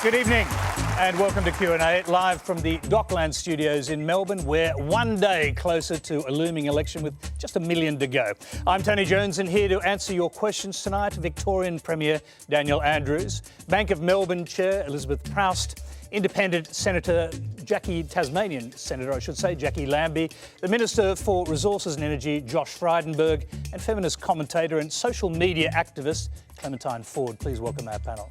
Good evening and welcome to Q&A, live from the Dockland studios in Melbourne. We're one day closer to a looming election with just 1 million to go. I'm Tony Jones and here to answer your questions tonight, Victorian Premier Daniel Andrews, Bank of Melbourne Chair Elizabeth Proust, Independent Senator Jacqui, Tasmanian Senator I should say, Jacqui Lambie, the Minister for Resources and Energy Josh Frydenberg, and feminist commentator and social media activist Clementine. Please welcome our panel.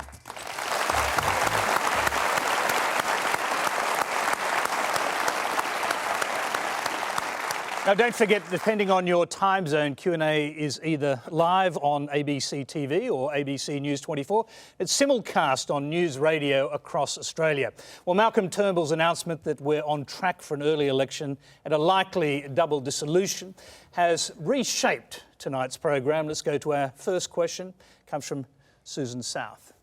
Now, don't forget, depending on your time zone, Q&A is either live on ABC TV or ABC News 24. It's simulcast on News Radio across Australia. Well, Malcolm Turnbull's announcement that we're on track for an early election and a likely double dissolution has reshaped tonight's program. Let's go to our first question. It comes from Susan South.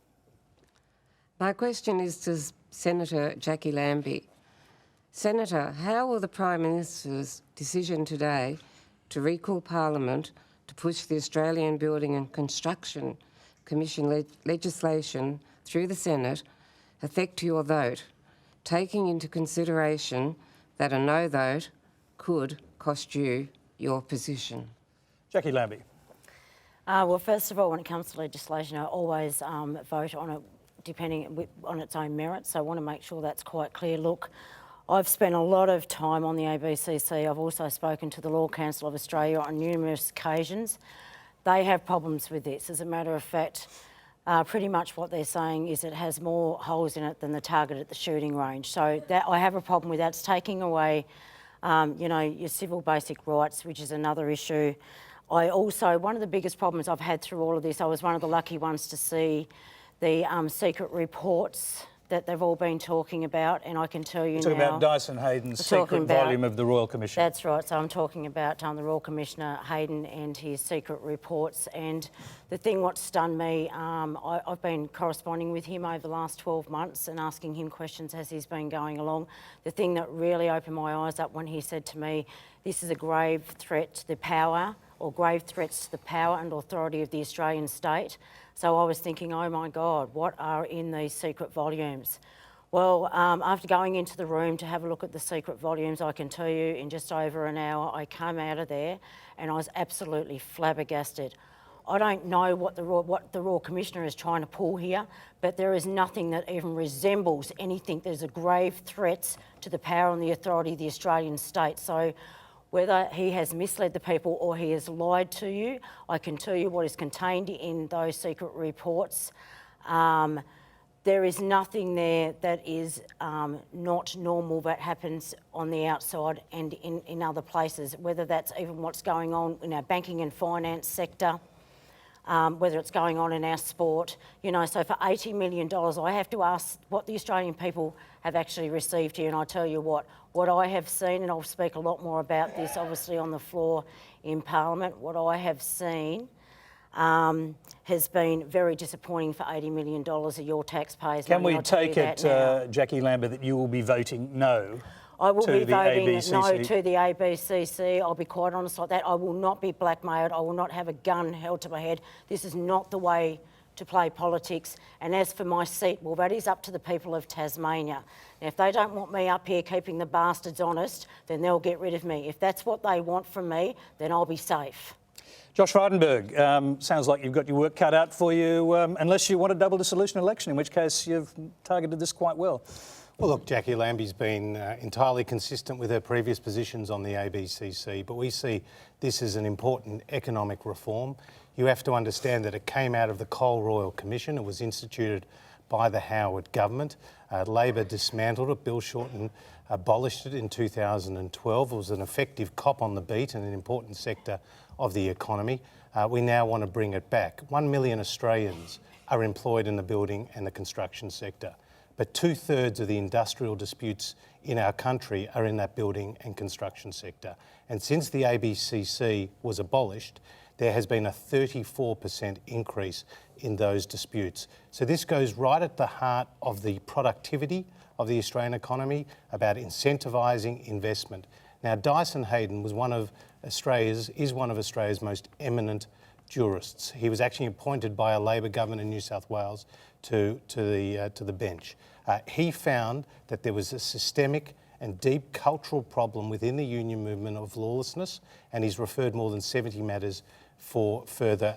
My question is to Senator Jacqui Lambie. Senator, how will the Prime Minister's decision today to recall Parliament to push the Australian Building and Construction Commission legislation through the Senate affect your vote, taking into consideration that a no vote could cost you your position? Jacqui Lambie. Well, first of all, when it comes to legislation, I always vote on it depending on its own merits, so I want to make sure that's quite clear. Look, I've spent a lot of time on the ABCC. I've also spoken to the Law Council of Australia on numerous occasions. They have problems with this. As a matter of fact, pretty much what they're saying is it has more holes in it than the target at the shooting range. So that, I have a problem with that. It's taking away, your civil basic rights, which is another issue. One of the biggest problems I've had through all of this, I was one of the lucky ones to see the secret reports that they've all been talking about, and I can tell you now... Talking about Dyson Heydon's secret volume of the Royal Commission. That's right, so I'm talking about the Royal Commissioner Heydon and his secret reports, and the thing what stunned me, I've been corresponding with him over the last 12 months and asking him questions as he's been going along. The thing that really opened my eyes up when he said to me, this is a grave threat to the power, or grave threats to the power and authority of the Australian state. So I was thinking, oh my God, what are in these secret volumes? Well, after going into the room to have a look at the secret volumes, I can tell you in just over an hour, I came out of there and I was absolutely flabbergasted. I don't know what the Royal Commissioner is trying to pull here, but there is nothing that even resembles anything. There's a grave threat to the power and the authority of the Australian state. So whether he has misled the people or he has lied to you, I can tell you what is contained in those secret reports. There is nothing there that is not normal that happens on the outside and in other places, whether that's even what's going on in our banking and finance sector, whether it's going on in our sport. So for $80 million, I have to ask what the Australian people have actually received here, and I tell you what I have seen, and I'll speak a lot more about this obviously on the floor in Parliament, what I have seen has been very disappointing for $80 million of your taxpayers' money. Can we take it, Jacqui Lambie, that you will be voting no? I will be voting ABCC. no to the ABCC. I'll be quite honest like that. I will not be blackmailed. I will not have a gun held to my head. This is not the way to play politics. And as for my seat, well, that is up to the people of Tasmania. Now, if they don't want me up here keeping the bastards honest, then they'll get rid of me. If that's what they want from me, then I'll be safe. Josh Frydenberg, sounds like you've got your work cut out for you, unless you want a double dissolution election, in which case you've targeted this quite well. Well, look, Jacqui Lambie's been entirely consistent with her previous positions on the ABCC, but we see this as an important economic reform. You have to understand that it came out of the Coal Royal Commission. It was instituted by the Howard government. Labor dismantled it. Bill Shorten abolished it in 2012. It was an effective cop on the beat and an important sector of the economy. We now want to bring it back. 1 million Australians are employed in the building and the construction sector, but 2/3 of the industrial disputes in our country are in that building and construction sector. And since the ABCC was abolished, there has been a 34% increase in those disputes. So this goes right at the heart of the productivity of the Australian economy, about incentivising investment. Now, Dyson Heydon is one of Australia's most eminent jurists. He was actually appointed by a Labor government in New South Wales to the bench. He found that there was a systemic and deep cultural problem within the union movement of lawlessness, and he's referred more than 70 matters for further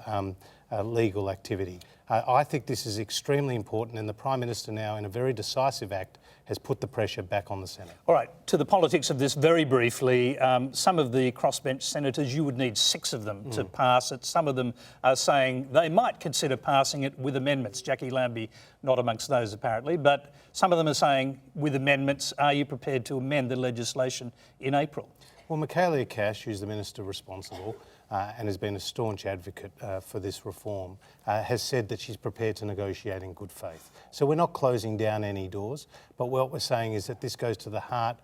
legal activity. I think this is extremely important, and the Prime Minister now, in a very decisive act, has put the pressure back on the Senate. All right, to the politics of this very briefly. Some of the crossbench senators, you would need 6 of them to pass it. Some of them are saying they might consider passing it with amendments. Jacqui Lambie not amongst those apparently, but some of them are saying with amendments. Are you prepared to amend the legislation in April? Well, Michaelia Cash, who's the minister responsible and has been a staunch advocate for this reform, has said that she's prepared to negotiate in good faith. So we're not closing down any doors, but what we're saying is that this goes to the heart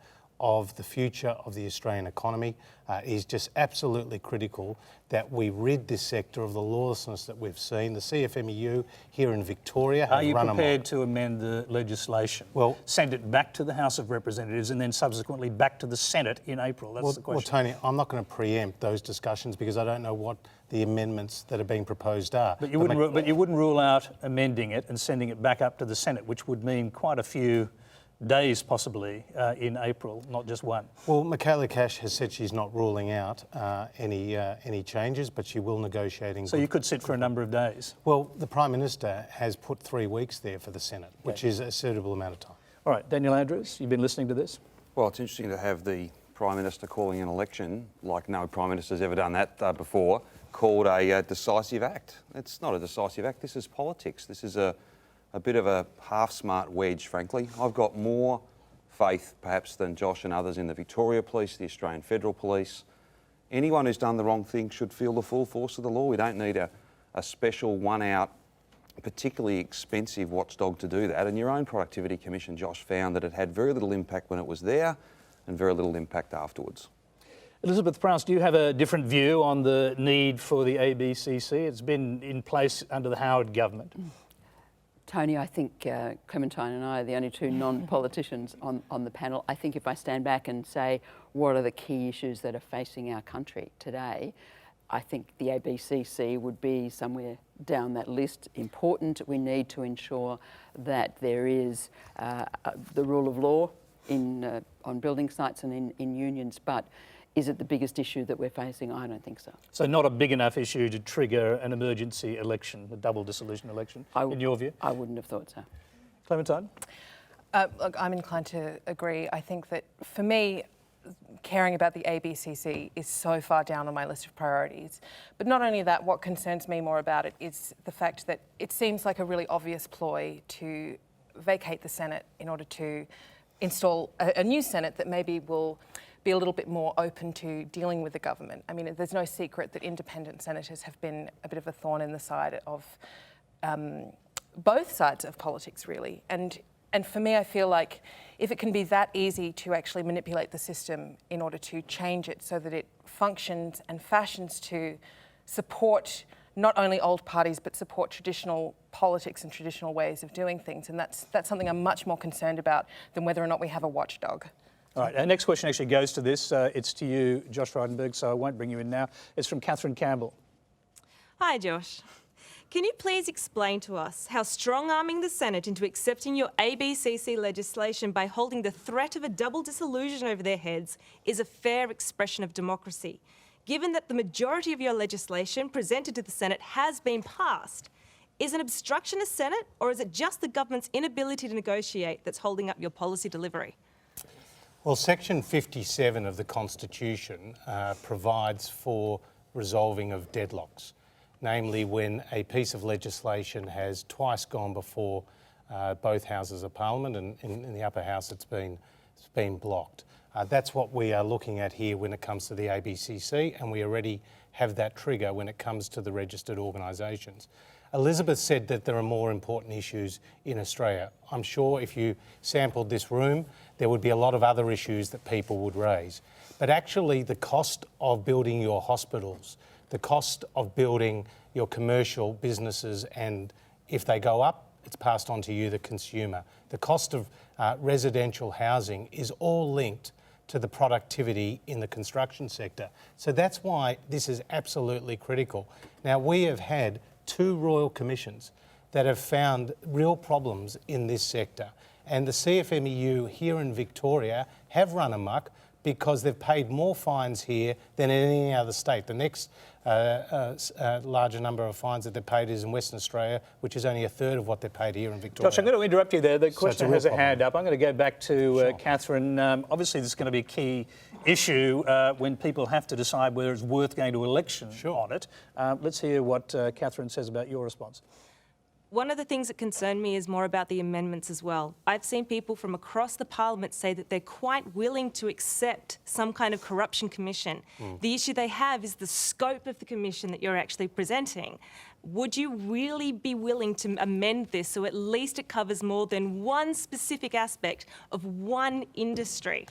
of the future of the Australian economy. It is just absolutely critical that we rid this sector of the lawlessness that we've seen. The CFMEU here in Victoria have Are you run amok. prepared to amend the legislation? Well, send it back to the House of Representatives and then subsequently back to the Senate in April? That's the question. Well, Tony, I'm not going to preempt those discussions because I don't know what the amendments that are being proposed are. But you wouldn't rule out amending it and sending it back up to the Senate, which would mean quite a few days possibly in April, not just one. Well, Michaelia Cash has said she's not ruling out any changes, but she will negotiate in. So you could sit for a number of days. Well, the Prime Minister has put 3 weeks there for the Senate, which is a suitable amount of time. All right, Daniel Andrews, you've been listening to this? Well, it's interesting to have the Prime Minister calling an election, like no Prime Minister's ever done that before, called a decisive act. It's not a decisive act, this is politics. This is a bit of a half-smart wedge, frankly. I've got more faith, perhaps, than Josh and others in the Victoria Police, the Australian Federal Police. Anyone who's done the wrong thing should feel the full force of the law. We don't need a special one-out, particularly expensive watchdog to do that. And your own Productivity Commission, Josh, found that it had very little impact when it was there and very little impact afterwards. Elizabeth Proust, do you have a different view on the need for the ABCC? It's been in place under the Howard government. Tony, I think Clementine and I are the only 2 non-politicians on the panel. I think if I stand back and say what are the key issues that are facing our country today, I think the ABCC would be somewhere down that list. Important. We need to ensure that there is the rule of law on building sites and in unions, but is it the biggest issue that we're facing? I don't think so. So not a big enough issue to trigger an emergency election, a double dissolution election, in your view? I wouldn't have thought so. Clementine? Look, I'm inclined to agree. I think that for me, caring about the ABCC is so far down on my list of priorities. But not only that, what concerns me more about it is the fact that it seems like a really obvious ploy to vacate the Senate in order to install a new Senate that maybe will be a little bit more open to dealing with the government. I mean, there's no secret that independent senators have been a bit of a thorn in the side of both sides of politics, really. And for me, I feel like if it can be that easy to actually manipulate the system in order to change it so that it functions and fashions to support not only old parties, but support traditional politics and traditional ways of doing things. And that's something I'm much more concerned about than whether or not we have a watchdog. All right, our next question actually goes to this. It's to you, Josh Frydenberg, so I won't bring you in now. It's from Catherine Campbell. Hi, Josh. Can you please explain to us how strong-arming the Senate into accepting your ABCC legislation by holding the threat of a double dissolution over their heads is a fair expression of democracy? Given that the majority of your legislation presented to the Senate has been passed, is an obstruction a Senate, or is it just the government's inability to negotiate that's holding up your policy delivery? Well, Section 57 of the Constitution provides for resolving of deadlocks, namely when a piece of legislation has twice gone before both houses of Parliament, and in the upper house it's been blocked. That's what we are looking at here when it comes to the ABCC, and we already have that trigger when it comes to the registered organisations. Elizabeth said that there are more important issues in Australia. I'm sure if you sampled this room, there would be a lot of other issues that people would raise. But actually the cost of building your hospitals, the cost of building your commercial businesses, and if they go up, it's passed on to you, the consumer. The cost of residential housing is all linked to the productivity in the construction sector. So that's why this is absolutely critical. Now, we have had 2 royal commissions that have found real problems in this sector. And the CFMEU here in Victoria have run amok because they've paid more fines here than in any other state. The next larger number of fines that they've paid is in Western Australia, which is only a third of what they paid here in Victoria. Josh, I'm going to interrupt you there. The questioner has a problem. hand up. I'm going to go back to Catherine. Obviously, this is going to be a key issue when people have to decide whether it's worth going to election on it. Let's hear what Catherine says about your response. One of the things that concern me is more about the amendments as well. I've seen people from across the parliament say that they're quite willing to accept some kind of corruption commission. The issue they have is the scope of the commission that you're actually presenting. Would you really be willing to amend this so at least it covers more than one specific aspect of one industry?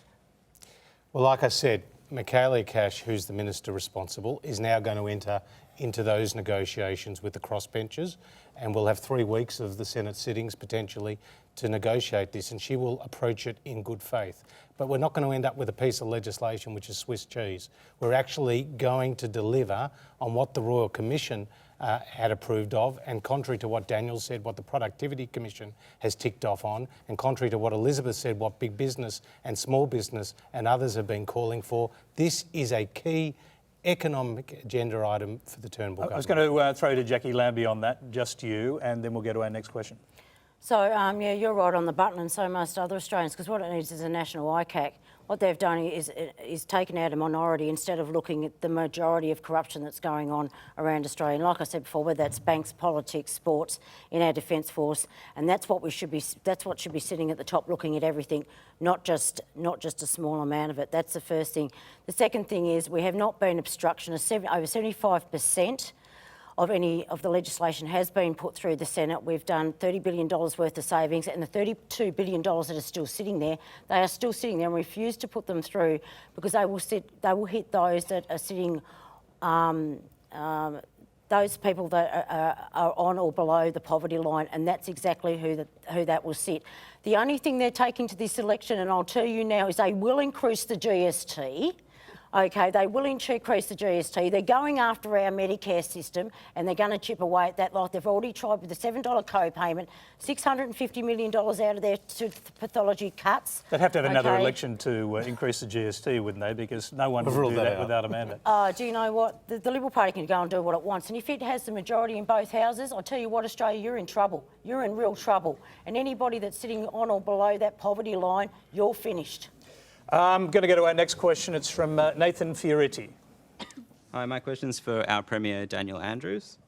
Well, like I said, Michaelia Cash, who's the minister responsible, is now going to enter into those negotiations with the crossbenchers, and we'll have 3 weeks of the Senate sittings potentially to negotiate this, and she will approach it in good faith. But we're not going to end up with a piece of legislation which is Swiss cheese. We're actually going to deliver on what the Royal Commission had approved of, and contrary to what Daniel said, what the Productivity Commission has ticked off on, and contrary to what Elizabeth said, what big business and small business and others have been calling for, this is a key economic agenda item for the Turnbull government. I was going to throw to Jacqui Lambie on that, just you, and then we'll go to our next question. So, yeah, you're right on the button, and so most other Australians, because what it needs is a national ICAC. What they've done is taken out a minority instead of looking at the majority of corruption that's going on around Australia. And like I said before, whether that's banks, politics, sports, in our Defence Force, and that's what should be sitting at the top, looking at everything, not just a small amount of it. That's the first thing. The second thing is we have not been obstructionists. Over 75% of the legislation has been put through the Senate. We've done $30 billion worth of savings, and the $32 billion that are still sitting there, they are still sitting there, and refuse to put them through because they will hit those that are sitting, those people that are on or below the poverty line, and that's exactly who that will sit. The only thing they're taking to this election, and I'll tell you now, is they will increase the GST. Okay, they will increase the GST. They're going after our Medicare system, and they're going to chip away at that like they've already tried with the $7 co-payment, $650 million out of their pathology cuts. They'd have to have another election to increase the GST, wouldn't they? Because no one would do that without a mandate. Do you know what? The Liberal Party can go and do what it wants, and if it has the majority in both houses, I'll tell you what, Australia, you're in trouble. You're in real trouble. And anybody that's sitting on or below that poverty line, you're finished. I'm going to go to our next question. It's from Nathan Fioretti. Hi, my question's for our Premier, Daniel Andrews.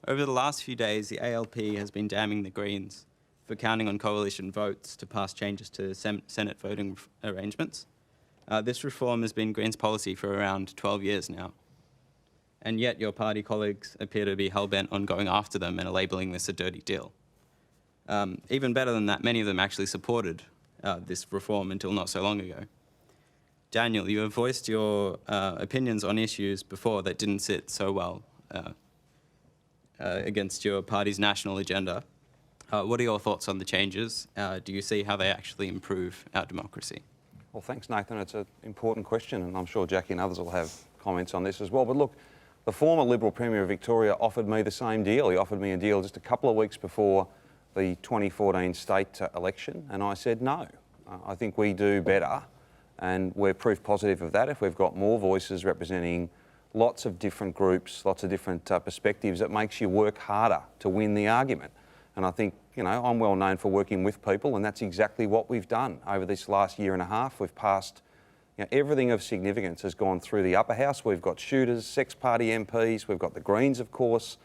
Over the last few days, the ALP has been damning the Greens for counting on coalition votes to pass changes to Senate voting arrangements. This reform has been Greens' policy for around 12 years now. And yet your party colleagues appear to be hell-bent on going after them and labelling this a dirty deal. Even better than that, many of them actually supported this reform until not so long ago. Daniel, you have voiced your opinions on issues before that didn't sit so well against your party's national agenda. What are your thoughts on the changes? Do you see how they actually improve our democracy? Well, thanks, Nathan. It's an important question, and I'm sure Jacqui and others will have comments on this as well. But look, the former Liberal Premier of Victoria offered me the same deal. He offered me a deal just a couple of weeks before the 2014 state election, and I said no. I think we do better. And we're proof positive of that. If we've got more voices representing lots of different groups, lots of different perspectives, it makes you work harder to win the argument. And I think, you know, I'm well known for working with people, and that's exactly what we've done over this last year and a half. We've passed, you know, everything of significance has gone through the upper house. We've got shooters, sex party MPs, we've got the Greens, of course,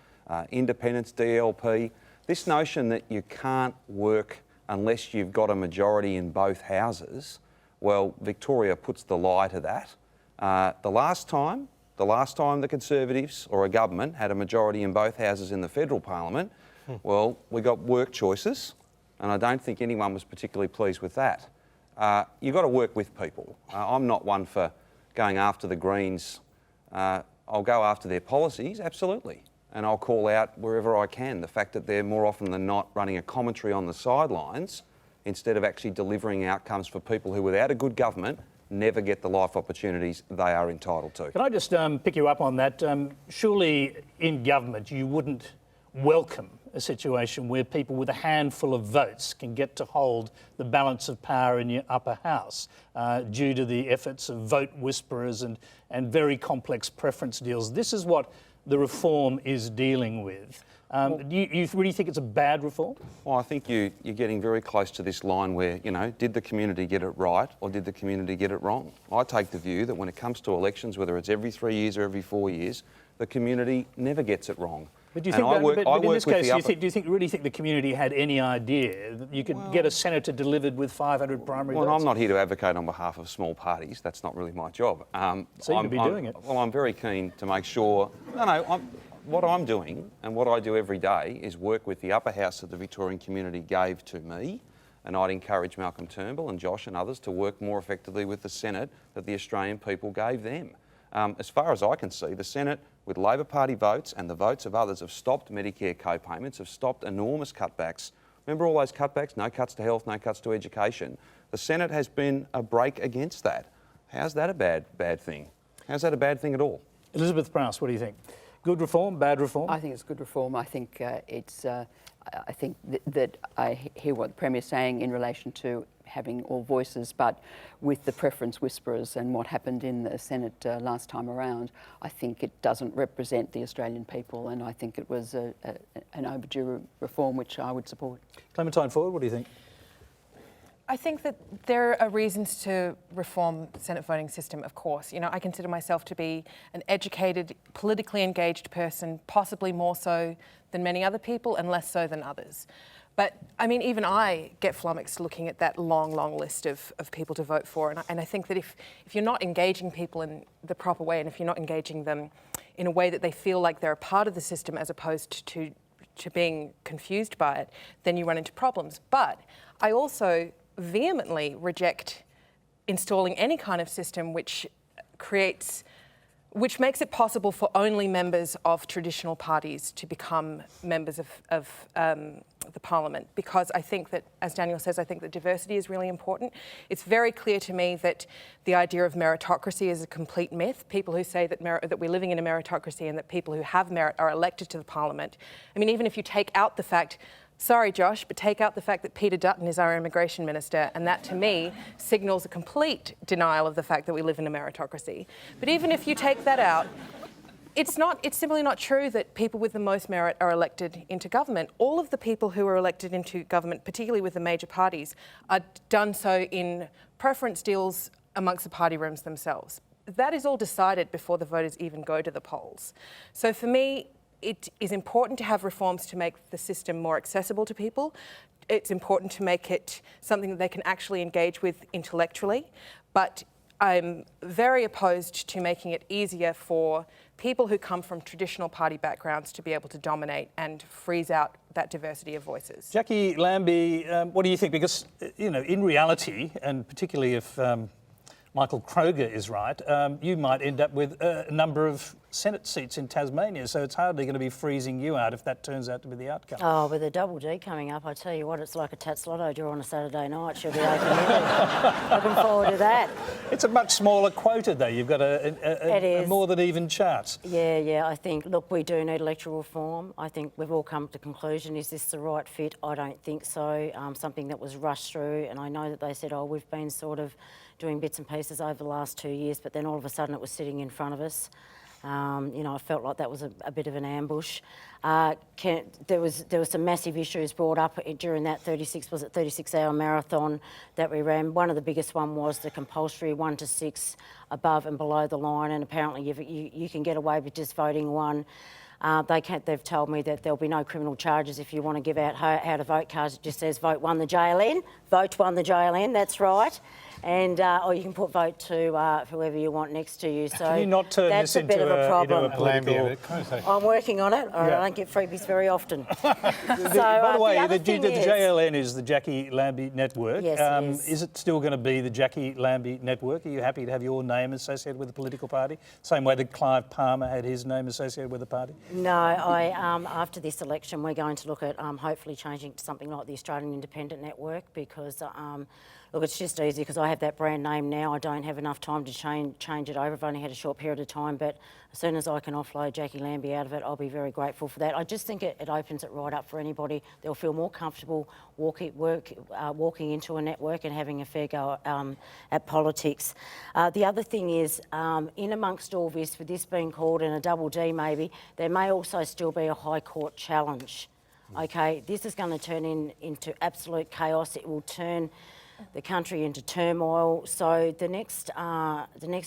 independents, DLP. This notion that you can't work unless you've got a majority in both houses, well, Victoria puts the lie to that. The last time the Conservatives or a government had a majority in both houses in the federal parliament, well, we got work choices, and I don't think anyone was particularly pleased with that. You've got to work with people. I'm not one for going after the Greens. I'll go after their policies, absolutely, and I'll call out wherever I can the fact that they're more often than not running a commentary on the sidelines instead of actually delivering outcomes for people who, without a good government, never get the life opportunities they are entitled to. Can I just pick you up on that? Surely in government you wouldn't welcome a situation where people with a handful of votes can get to hold the balance of power in your upper house due to the efforts of vote whisperers and very complex preference deals. This is what the reform is dealing with. Do you really think it's a bad reform? Well, I think you're getting very close to this line where, you know, did the community get it right or did the community get it wrong? I take the view that when it comes to elections, whether it's every 3 years or every 4 years, the community never gets it wrong. But do you think, in this case, do you really think the community had any idea that you could get a senator delivered with 500 primary votes? Well, I'm not here to advocate on behalf of small parties. That's not really my job. Seem to be doing it. Well, I'm very keen to make sure... what I'm doing and what I do every day is work with the upper house that the Victorian community gave to me, and I'd encourage Malcolm Turnbull and Josh and others to work more effectively with the Senate that the Australian people gave them. As far as I can see, the Senate, with Labor Party votes and the votes of others, have stopped Medicare co-payments, have stopped enormous cutbacks. Remember all those cutbacks? No cuts to health, no cuts to education. The Senate has been a break against that. How's that a bad thing? How's that a bad thing at all? Elizabeth Proust, what do you think? Good reform, bad reform? I think it's good reform. I think I think that I hear what the Premier's saying in relation to having all voices, but with the preference whisperers and what happened in the Senate last time around, I think it doesn't represent the Australian people, and I think it was an overdue reform which I would support. Clementine Ford, what do you think? I think that there are reasons to reform the Senate voting system, of course. You know, I consider myself to be an educated, politically engaged person, possibly more so than many other people and less so than others. But, I mean, even I get flummoxed looking at that long, long list of people to vote for. And I think that if you're not engaging people in the proper way, and if you're not engaging them in a way that they feel like they're a part of the system as opposed to being confused by it, then you run into problems. But I also vehemently reject installing any kind of system which makes it possible for only members of traditional parties to become members of the Parliament, because I think that, as Daniel says, I think that diversity is really important. It's very clear to me that the idea of meritocracy is a complete myth. People who say that we're living in a meritocracy and that people who have merit are elected to the Parliament. I mean, even if you take out the fact, sorry Josh, but take out the fact that Peter Dutton is our immigration minister, and that to me signals a complete denial of the fact that we live in a meritocracy. But even if you take that out, it's simply not true that people with the most merit are elected into government. All of the people who are elected into government, particularly with the major parties, are done so in preference deals amongst the party rooms themselves. That is all decided before the voters even go to the polls. So for me, it is important to have reforms to make the system more accessible to people. It's important to make it something that they can actually engage with intellectually. But I'm very opposed to making it easier for people who come from traditional party backgrounds to be able to dominate and freeze out that diversity of voices. Jacqui, Lambie, what do you think? Because, you know, in reality, and particularly if Michael Kroger is right, you might end up with a number of Senate seats in Tasmania, so it's hardly going to be freezing you out if that turns out to be the outcome. Oh, with a double D coming up, I tell you what, it's like a Tats Lotto draw on a Saturday night. She'll be open-ended. Looking forward to that. It's a much smaller quota, though. You've got a more than even chance. Yeah, I think, look, we do need electoral reform. I think we've all come to the conclusion, is this the right fit? I don't think so. Something that was rushed through, and I know that they said, oh, we've been sort of doing bits and pieces over the last 2 years, but then all of a sudden it was sitting in front of us. You know, I felt like that was a bit of an ambush. There was some massive issues brought up during that 36-hour marathon that we ran. One of the biggest one was the compulsory 1 to 6 above and below the line, and apparently you can get away with just voting one. They've told me that there'll be no criminal charges if you want to give out how to vote cards. It just says vote 1 the JLN, vote 1 the JLN, that's right. And or you can put vote to whoever you want next to you. So can you not turn that's this a bit of a problem. political... I'm working on it. I don't get freebies very often. By the way, the JLN is the Jacqui Lambie Network. Yes, it is. Is it still going to be the Jacqui Lambie Network? Are you happy to have your name associated with a political party? Same way that Clive Palmer had his name associated with a party? No, after this election, we're going to look at hopefully changing to something like the Australian Independent Network, because Look, it's just easy because I have that brand name now. I don't have enough time to change it over. I've only had a short period of time, but as soon as I can offload Jacqui Lambie out of it, I'll be very grateful for that. I just think it opens it right up for anybody. They'll feel more comfortable walking into a network and having a fair go at politics. The other thing is, in amongst all this, with this being called and a double D maybe, there may also still be a High Court challenge. Okay, this is going to turn into absolute chaos. It will turn the country into turmoil. So the next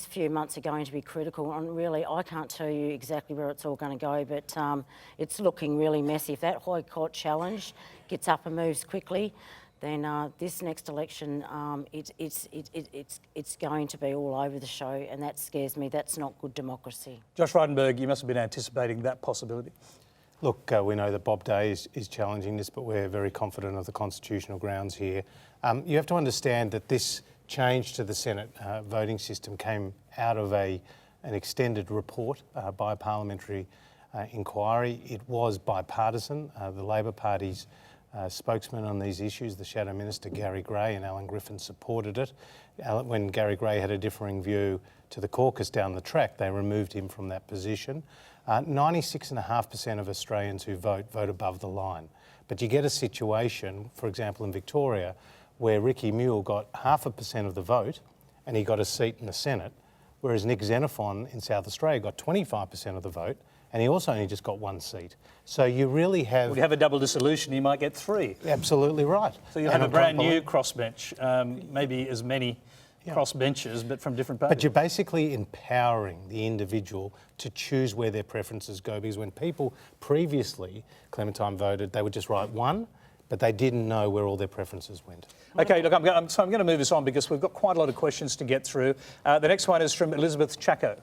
few months are going to be critical. And really, I can't tell you exactly where it's all going to go, but it's looking really messy. If that High Court challenge gets up and moves quickly, then this next election, it's going to be all over the show, and that scares me. That's not good democracy. Josh Frydenberg, you must have been anticipating that possibility. Look, we know that Bob Day is challenging this, but we're very confident of the constitutional grounds here. You have to understand that this change to the Senate voting system came out of an extended report by a parliamentary inquiry. It was bipartisan. The Labor Party's spokesman on these issues, the Shadow Minister Gary Gray and Alan Griffin, supported it. When Gary Gray had a differing view to the caucus down the track, they removed him from that position. 96.5% of Australians who vote above the line. But you get a situation, for example, in Victoria, where Ricky Mule got 0.5% of the vote and he got a seat in the Senate, whereas Nick Xenophon in South Australia got 25% of the vote and he also only just got one seat. So you really have... Would you have a double dissolution, you might get 3. Absolutely right. So you'll have a brand new crossbench, maybe as many crossbenchers, but from different parties. But you're basically empowering the individual to choose where their preferences go, because when people previously, Clementine voted, they would just write 1, but they didn't know where all their preferences went. Okay, look, I'm going to move this on because we've got quite a lot of questions to get through. The next one is from Elizabeth Chacko.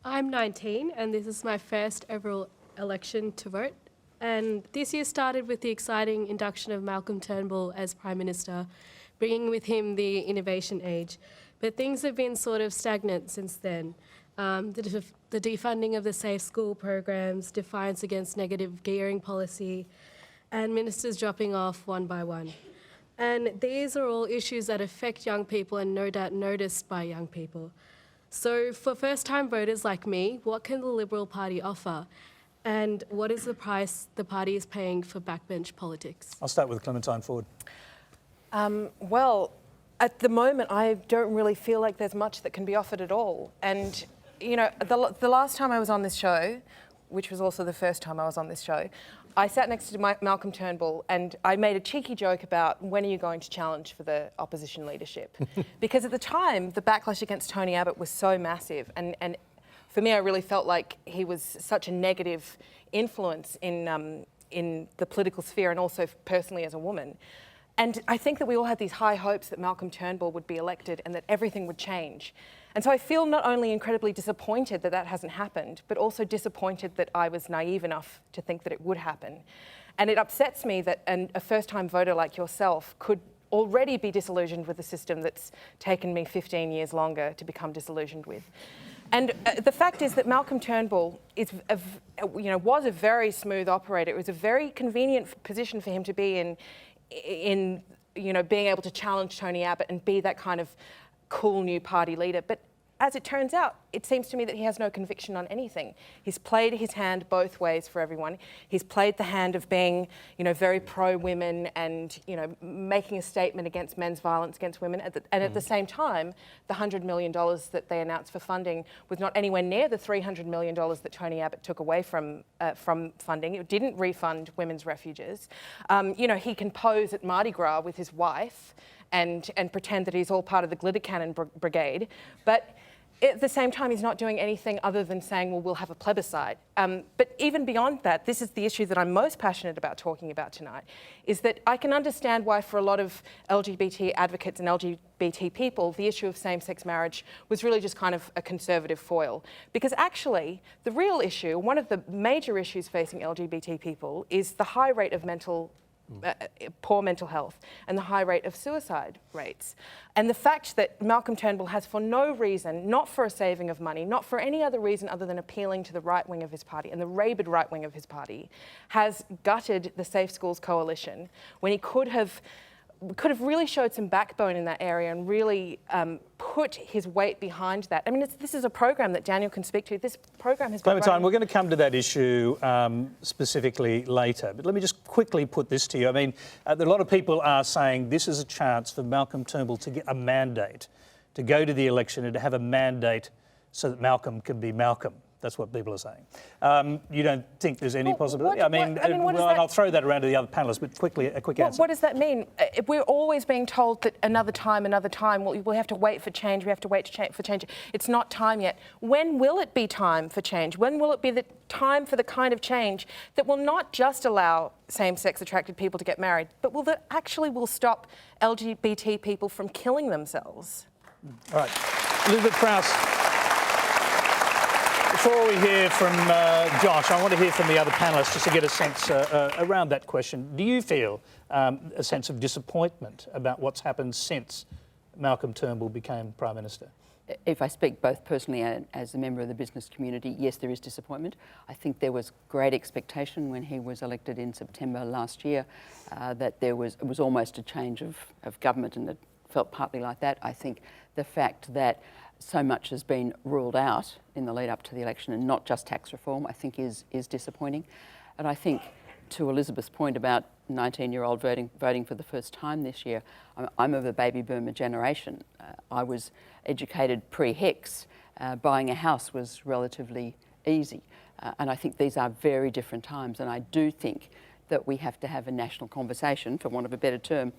I'm 19 and this is my first ever election to vote. And this year started with the exciting induction of Malcolm Turnbull as Prime Minister, bringing with him the innovation age. But things have been sort of stagnant since then. The defunding of the safe school programs, defiance against negative gearing policy, and ministers dropping off one by one. And these are all issues that affect young people and no doubt noticed by young people. So for first-time voters like me, what can the Liberal Party offer? And what is the price the party is paying for backbench politics? I'll start with Clementine Ford. Well, at the moment, I don't really feel like there's much that can be offered at all. And, you know, the last time I was on this show, which was also the first time I was on this show, I sat next to Malcolm Turnbull and I made a cheeky joke about when are you going to challenge for the opposition leadership? Because at the time, the backlash against Tony Abbott was so massive. And for me, I really felt like he was such a negative influence in the political sphere and also personally as a woman. And I think that we all had these high hopes that Malcolm Turnbull would be elected and that everything would change. And so I feel not only incredibly disappointed that that hasn't happened, but also disappointed that I was naive enough to think that it would happen. And it upsets me that a first-time voter like yourself could already be disillusioned with a system that's taken me 15 years longer to become disillusioned with. And the fact is that Malcolm Turnbull was a very smooth operator. It was a very convenient position for him to be in being able to challenge Tony Abbott and be that kind of cool new party leader. But as it turns out, it seems to me that he has no conviction on anything. He's played his hand both ways for everyone. He's played the hand of being, very pro-women and, making a statement against men's violence against women. And at the same time, the $100 million that they announced for funding was not anywhere near the $300 million that Tony Abbott took away from funding. It didn't refund women's refuges. He can pose at Mardi Gras with his wife and pretend that he's all part of the glitter cannon brigade. But at the same time, he's not doing anything other than saying, well, we'll have a plebiscite. But even beyond that, this is the issue that I'm most passionate about talking about tonight, is that I can understand why for a lot of LGBT advocates and LGBT people, the issue of same-sex marriage was really just kind of a conservative foil. Because actually, the real issue, one of the major issues facing LGBT people is the high rate of poor mental health and the high rate of suicide rates. And the fact that Malcolm Turnbull has for no reason, not for a saving of money, not for any other reason other than appealing to the right wing of his party and the rabid right wing of his party, has gutted the Safe Schools Coalition when he could have could have really showed some backbone in that area and really put his weight behind that. I mean, this is a program that Daniel can speak to. This program has been Clementine, running... we're going to come to that issue specifically later, but let me just quickly put this to you. I mean, a lot of people are saying this is a chance for Malcolm Turnbull to get a mandate, to go to the election and to have a mandate so that Malcolm can be Malcolm. That's what people are saying. You don't think there's any possibility? I'll throw that around to the other panellists, but quickly, a quick answer. What does that mean? If we're always being told that another time, we'll have to wait for change, we have to wait for change. It's not time yet. When will it be time for change? When will it be the time for the kind of change that will not just allow same-sex attracted people to get married, but that actually will stop LGBT people from killing themselves? All right. Elizabeth Proust. Before we hear from Josh, I want to hear from the other panellists just to get a sense around that question. Do you feel a sense of disappointment about what's happened since Malcolm Turnbull became Prime Minister? If I speak both personally and as a member of the business community, yes, there is disappointment. I think there was great expectation when he was elected in September last year that it was almost a change of government, and it felt partly like that. I think the fact that so much has been ruled out in the lead up to the election, and not just tax reform, I think is disappointing. And I think, to Elizabeth's point about 19-year-old voting for the first time this year, I'm of the baby boomer generation. I was educated pre-HEX. Buying a house was relatively easy. And I think these are very different times. And I do think that we have to have a national conversation, for want of a better term,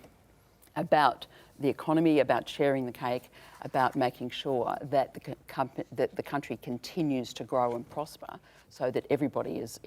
about the economy, about sharing the cake, about making sure that the country continues to grow and prosper, so that everybody is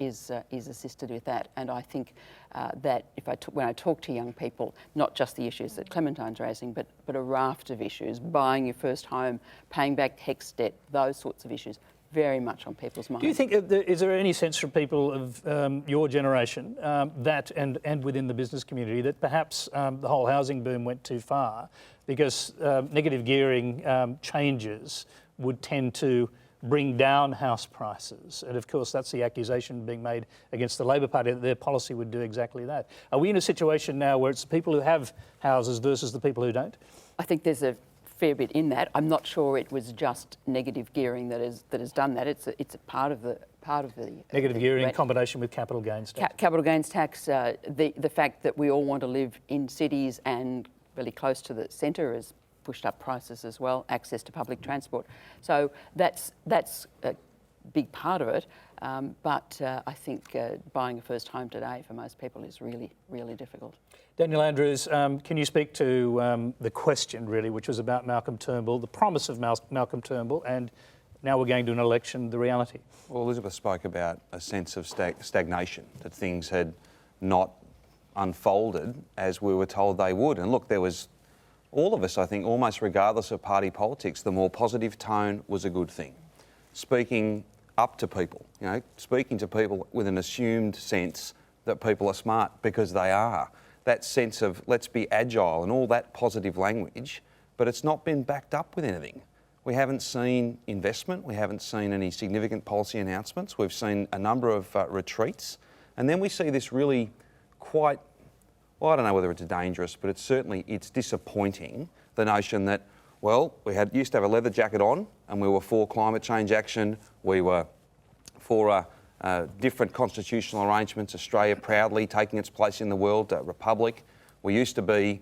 assisted with that. And I think that when I talk to young people, not just the issues that Clementine's raising, but a raft of issues, buying your first home, paying back HEX debt, those sorts of issues, very much on people's minds. Do you think, is there any sense from people of your generation that, and within the business community, that perhaps the whole housing boom went too far because negative gearing changes would tend to bring down house prices? And of course, that's the accusation being made against the Labor Party, that their policy would do exactly that. Are we in a situation now where it's the people who have houses versus the people who don't? I think there's a fair bit in that. I'm not sure it was just negative gearing that has done that. It's a part of the negative gearing in combination with capital gains tax. Capital gains tax. The fact that we all want to live in cities and really close to the centre has pushed up prices as well. Access to public transport. So that's a big part of it. But I think buying a first home today for most people is really, really difficult. Daniel Andrews, can you speak to the question, really, which was about Malcolm Turnbull, the promise of Malcolm Turnbull, and now we're going to an election, the reality? Well, Elizabeth spoke about a sense of stagnation, that things had not unfolded as we were told they would. And look, there was, all of us, I think, almost regardless of party politics, the more positive tone was a good thing. Speaking up to people, speaking to people with an assumed sense that people are smart, because they are. That sense of let's be agile and all that positive language, but it's not been backed up with anything. We haven't seen investment, we haven't seen any significant policy announcements, we've seen a number of retreats, and then we see this really quite, well, I don't know whether it's dangerous, but it's disappointing, the notion that, well, we used to have a leather jacket on and we were for climate change action, we were for different constitutional arrangements, Australia proudly taking its place in the world republic. We used to be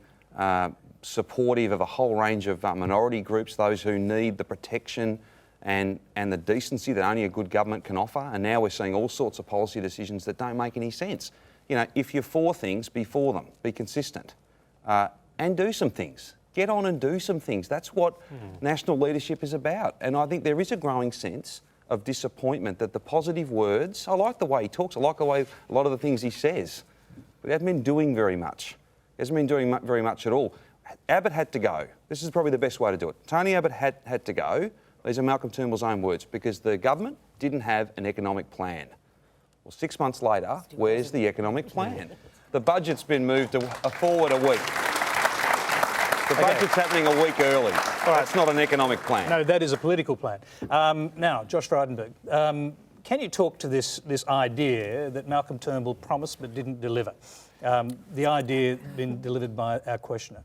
supportive of a whole range of minority groups, those who need the protection and the decency that only a good government can offer. And now we're seeing all sorts of policy decisions that don't make any sense. If you're for things, be for them, be consistent, and do some things. Get on and do some things. That's what national leadership is about. And I think there is a growing sense of disappointment that the positive words, I like the way he talks, I like the way a lot of the things he says, but he hasn't been doing very much. He hasn't been doing very much at all. Abbott had to go. This is probably the best way to do it. Tony Abbott had to go. These are Malcolm Turnbull's own words, because the government didn't have an economic plan. Well, 6 months later, where's the economic plan? The budget's been moved forward a week. The budget's happening a week early. That's not an economic plan. No, that is a political plan. Now, Josh Frydenberg, can you talk to this idea that Malcolm Turnbull promised but didn't deliver? The idea been delivered by our questioner.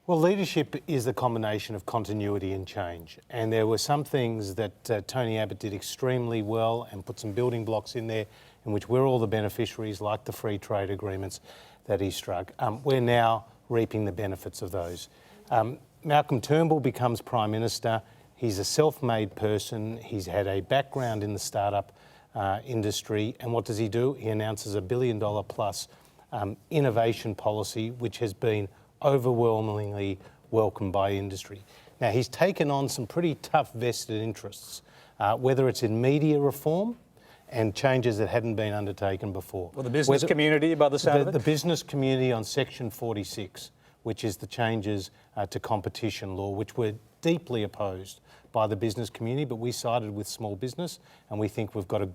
Well, leadership is the combination of continuity and change. And there were some things that Tony Abbott did extremely well and put some building blocks in there in which we're all the beneficiaries, like the free trade agreements that he struck. We're now reaping the benefits of those. Malcolm Turnbull becomes Prime Minister. He's a self-made person. He's had a background in the startup industry. And what does he do? He announces $1 billion plus innovation policy, which has been overwhelmingly welcomed by industry. Now, he's taken on some pretty tough vested interests, whether it's in media reform and changes that hadn't been undertaken before. Well, the business community, by the sound of it? The business community on Section 46, which is the changes to competition law, which were deeply opposed by the business community, but we sided with small business, and we think we've got a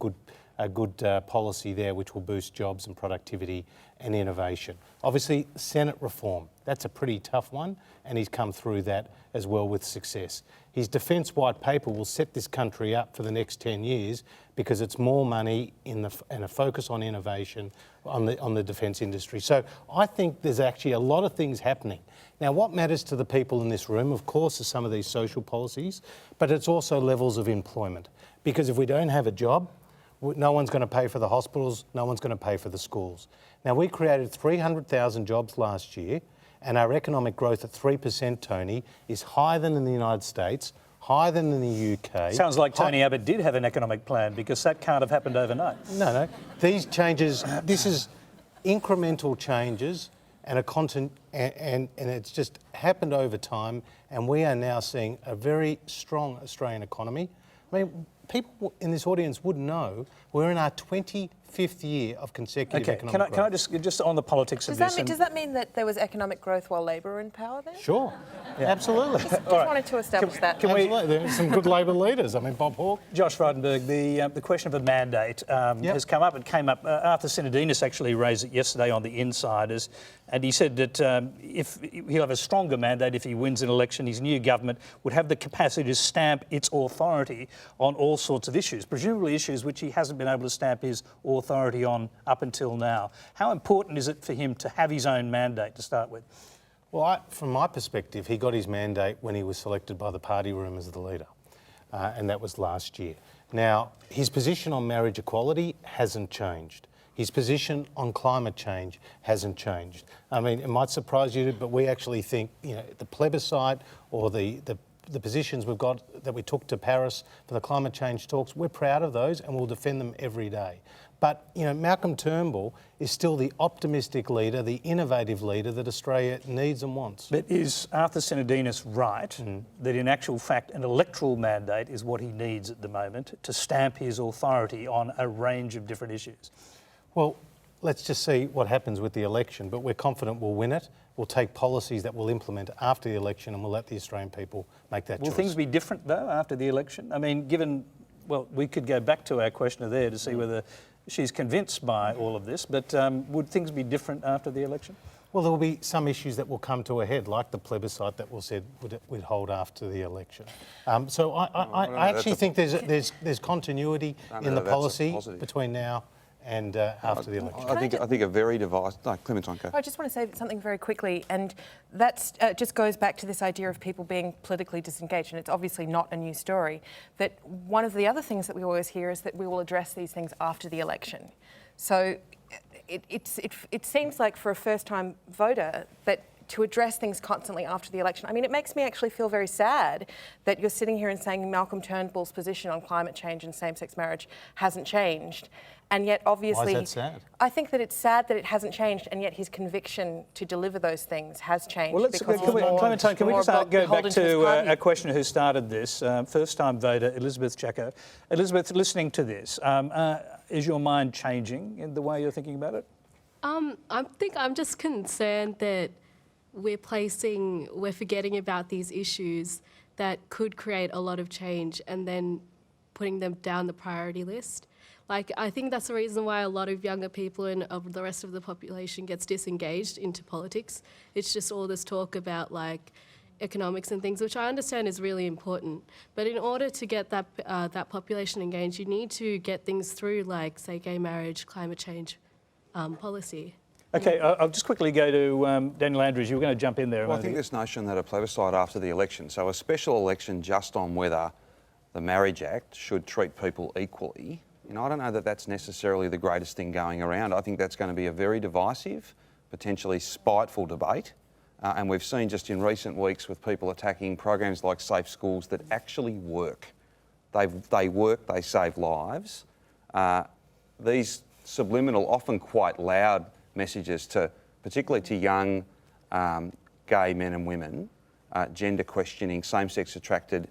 good policy there which will boost jobs and productivity and innovation. Obviously, Senate reform, that's a pretty tough one, and he's come through that as well with success. His defence white paper will set this country up for the next 10 years because it's more money and a focus on innovation on the defence industry. So I think there's actually a lot of things happening. Now, what matters to the people in this room, of course, are some of these social policies, but it's also levels of employment. Because if we don't have a job, no one's going to pay for the hospitals, no one's going to pay for the schools. Now, we created 300,000 jobs last year, and our economic growth at 3%, Tony, is higher than in the United States, higher than in the UK. Sounds like Tony Abbott did have an economic plan, because that can't have happened overnight. No. These changes, this is incremental changes and and it's just happened over time, and we are now seeing a very strong Australian economy. I mean, people in this audience would know we're in our 25th year of consecutive economic growth. Can I just on the politics of this? Does that mean that there was economic growth while Labor were in power then? Sure, absolutely. Just wanted to establish that. Absolutely. There are some good Labor leaders. I mean, Bob Hawke. Josh Frydenberg, the question of a mandate has come up. It came up, Arthur Sinodinos actually raised it yesterday on The Insiders, and he said that if he'll have a stronger mandate if he wins an election, his new government would have the capacity to stamp its authority on all sorts of issues, presumably issues which he hasn't been able to stamp his authority on up until now. How important is it for him to have his own mandate to start with? Well, from my perspective, he got his mandate when he was selected by the party room as the leader, and that was last year. Now, his position on marriage equality hasn't changed. His position on climate change hasn't changed. I mean, it might surprise you, but we actually think, the plebiscite or the positions we've got that we took to Paris for the climate change talks, we're proud of those and we'll defend them every day. But, Malcolm Turnbull is still the optimistic leader, the innovative leader that Australia needs and wants. But is Arthur Sinodinos right that in actual fact an electoral mandate is what he needs at the moment to stamp his authority on a range of different issues? Well, let's just see what happens with the election, but we're confident we'll win it. We'll take policies that we'll implement after the election and we'll let the Australian people make that choice. Will things be different, though, after the election? I mean, we could go back to our questioner there to see whether she's convinced by all of this, but would things be different after the election? Well, there will be some issues that will come to a head, like the plebiscite that we'd hold after the election. So I actually think there's continuity in the policy between now and after the election. I think a very divisive... No, Clementine, go. I just want to say something very quickly, and that just goes back to this idea of people being politically disengaged, and it's obviously not a new story. That one of the other things that we always hear is that we will address these things after the election. So it seems like for a first-time voter that to address things constantly after the election. I mean, it makes me actually feel very sad that you're sitting here and saying Malcolm Turnbull's position on climate change and same-sex marriage hasn't changed. And yet, obviously... Why is that sad? I think that it's sad that it hasn't changed, and yet his conviction to deliver those things has changed. Well, Clementine, can we just go back to a questioner who started this, first-time voter, Elizabeth Jacqui. Elizabeth, listening to this, is your mind changing in the way you're thinking about it? I think I'm just concerned that we're forgetting about these issues that could create a lot of change and then putting them down the priority list. Like, I think that's the reason why a lot of younger people and the rest of the population gets disengaged into politics. It's just all this talk about, like, economics and things, which I understand is really important. But in order to get that population engaged, you need to get things through, like, say, gay marriage, climate change policy. Okay, I'll just quickly go to Daniel Andrews. You were going to jump in there. Well, I think this notion that a plebiscite after the election, so a special election just on whether the Marriage Act should treat people equally, I don't know that that's necessarily the greatest thing going around. I think that's going to be a very divisive, potentially spiteful debate. And we've seen just in recent weeks with people attacking programs like Safe Schools that actually work. They work, they save lives. These subliminal, often quite loud messages particularly to young gay men and women, gender questioning, same-sex attracted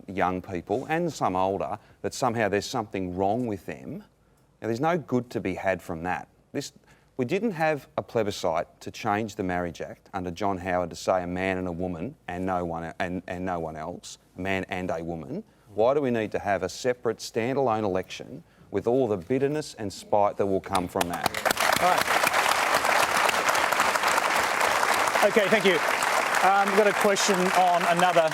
young people and some older, that somehow there's something wrong with them. Now, there's no good to be had from that. We didn't have a plebiscite to change the Marriage Act under John Howard to say a man and a woman and no one else, a man and a woman. Why do we need to have a separate standalone election with all the bitterness and spite that will come from that? All right. Okay, thank you. We've got a question on another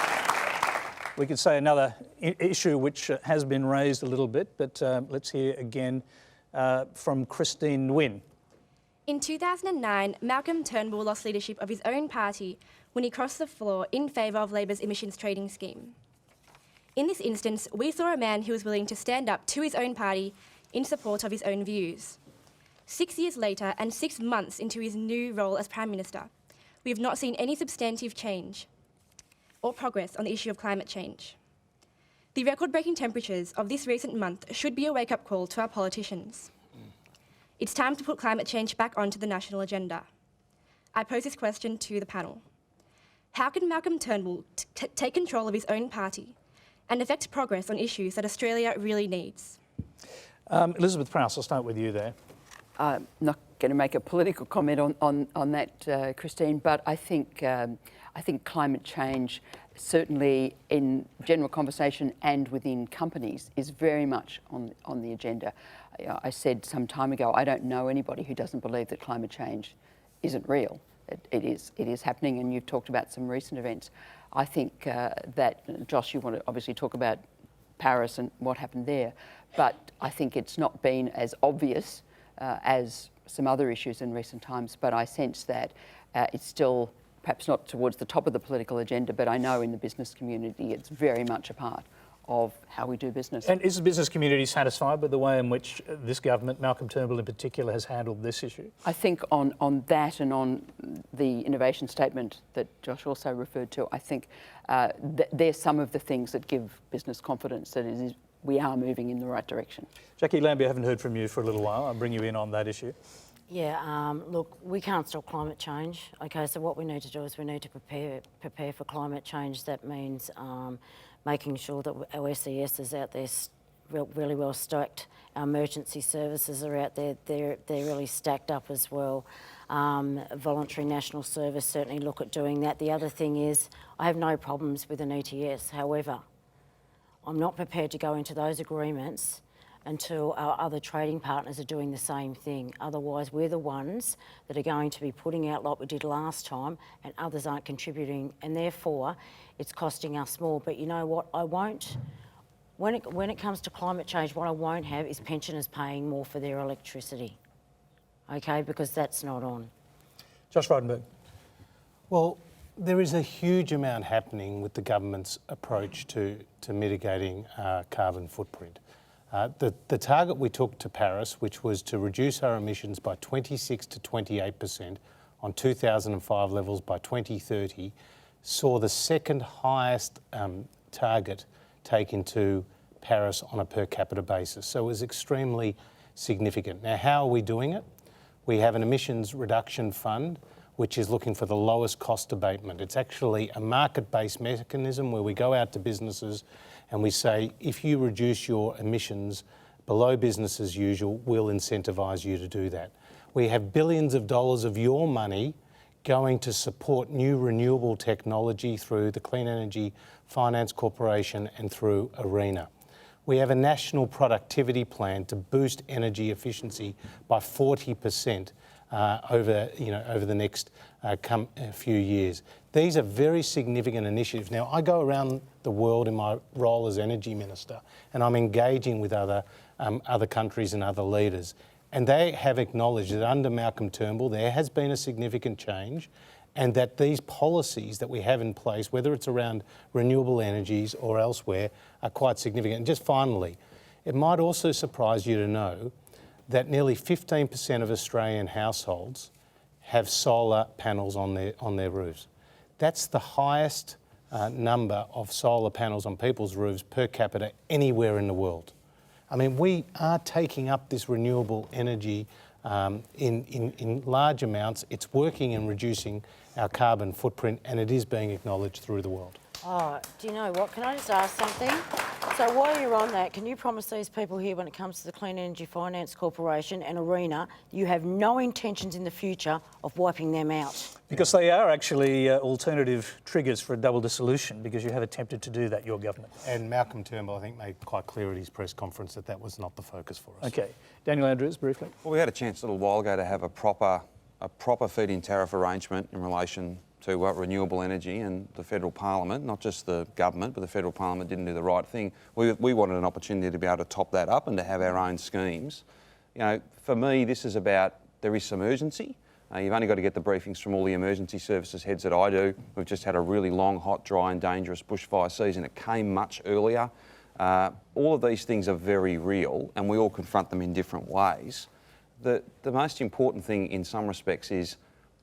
issue which has been raised a little bit, but let's hear again from Christine Nguyen. In 2009, Malcolm Turnbull lost leadership of his own party when he crossed the floor in favour of Labor's emissions trading scheme. In this instance, we saw a man who was willing to stand up to his own party in support of his own views. 6 years later, and 6 months into his new role as Prime Minister, we have not seen any substantive change or progress on the issue of climate change. The record-breaking temperatures of this recent month should be a wake-up call to our politicians. It's time to put climate change back onto the national agenda. I pose this question to the panel. How can Malcolm Turnbull take control of his own party and affect progress on issues that Australia really needs? Elizabeth Proust, I'll start with you there. I'm not going to make a political comment on that, Christine, but I think climate change, certainly in general conversation and within companies, is very much on the agenda. I said some time ago, I don't know anybody who doesn't believe that climate change isn't real. It is happening, and you've talked about some recent events. I think that, Josh, you want to obviously talk about Paris and what happened there, but I think it's not been as obvious as some other issues in recent times, but I sense that it's still perhaps not towards the top of the political agenda, but I know in the business community it's very much a part of how we do business. And is the business community satisfied with the way in which this government, Malcolm Turnbull in particular, has handled this issue? I think on that and on the innovation statement that Josh also referred to, I think they're some of the things that give business confidence that we are moving in the right direction. Jacqui, Lambie, I haven't heard from you for a little while. I'll bring you in on that issue. Yeah, look, we can't stop climate change. Okay, so what we need to do is we need to prepare for climate change. That means making sure that our SES is out there really well stacked. Our emergency services are out there, they're really stacked up as well. Voluntary National Service, certainly look at doing that. The other thing is, I have no problems with an ETS. However, I'm not prepared to go into those agreements until our other trading partners are doing the same thing. Otherwise, we're the ones that are going to be putting out like we did last time, and others aren't contributing, and therefore it's costing us more. But you know what? I won't. When it comes to climate change, what I won't have is pensioners paying more for their electricity. Okay, because that's not on. Josh Frydenberg. Well, there is a huge amount happening with the government's approach to mitigating carbon footprint. The target we took to Paris, which was to reduce our emissions by 26 to 28% on 2005 levels by 2030, saw the second highest target taken to Paris on a per capita basis. So it was extremely significant. Now, how are we doing it? We have an emissions reduction fund, which is looking for the lowest cost abatement. It's actually a market-based mechanism where we go out to businesses and we say, if you reduce your emissions below business as usual, we'll incentivise you to do that. We have billions of dollars of your money going to support new renewable technology through the Clean Energy Finance Corporation and through ARENA. We have a national productivity plan to boost energy efficiency by 40% over the next few years. These are very significant initiatives. Now, I go around the world in my role as Energy Minister, and I'm engaging with other countries and other leaders. And they have acknowledged that under Malcolm Turnbull there has been a significant change, and that these policies that we have in place, whether it's around renewable energies or elsewhere, are quite significant. And just finally, it might also surprise you to know that nearly 15% of Australian households have solar panels on their roofs. That's the highest number of solar panels on people's roofs per capita anywhere in the world. I mean, we are taking up this renewable energy in large amounts. It's working in reducing our carbon footprint, and it is being acknowledged through the world. Oh, do you know what? Can I just ask something? So while you're on that, can you promise these people here, when it comes to the Clean Energy Finance Corporation and ARENA, you have no intentions in the future of wiping them out? Because they are actually alternative triggers for a double dissolution, because you have attempted to do that, your government. And Malcolm Turnbull, I think, made quite clear at his press conference that that was not the focus for us. Okay. Daniel Andrews, briefly. Well, we had a chance a little while ago to have a proper feed-in tariff arrangement in relation to renewable energy, and the federal parliament, not just the government, but the federal parliament didn't do the right thing. We wanted an opportunity to be able to top that up and to have our own schemes. You know, for me, this is about, there is some urgency. You've only got to get the briefings from all the emergency services heads that I do. We've just had a really long, hot, dry and dangerous bushfire season. It came much earlier. All of these things are very real, and we all confront them in different ways. The most important thing in some respects is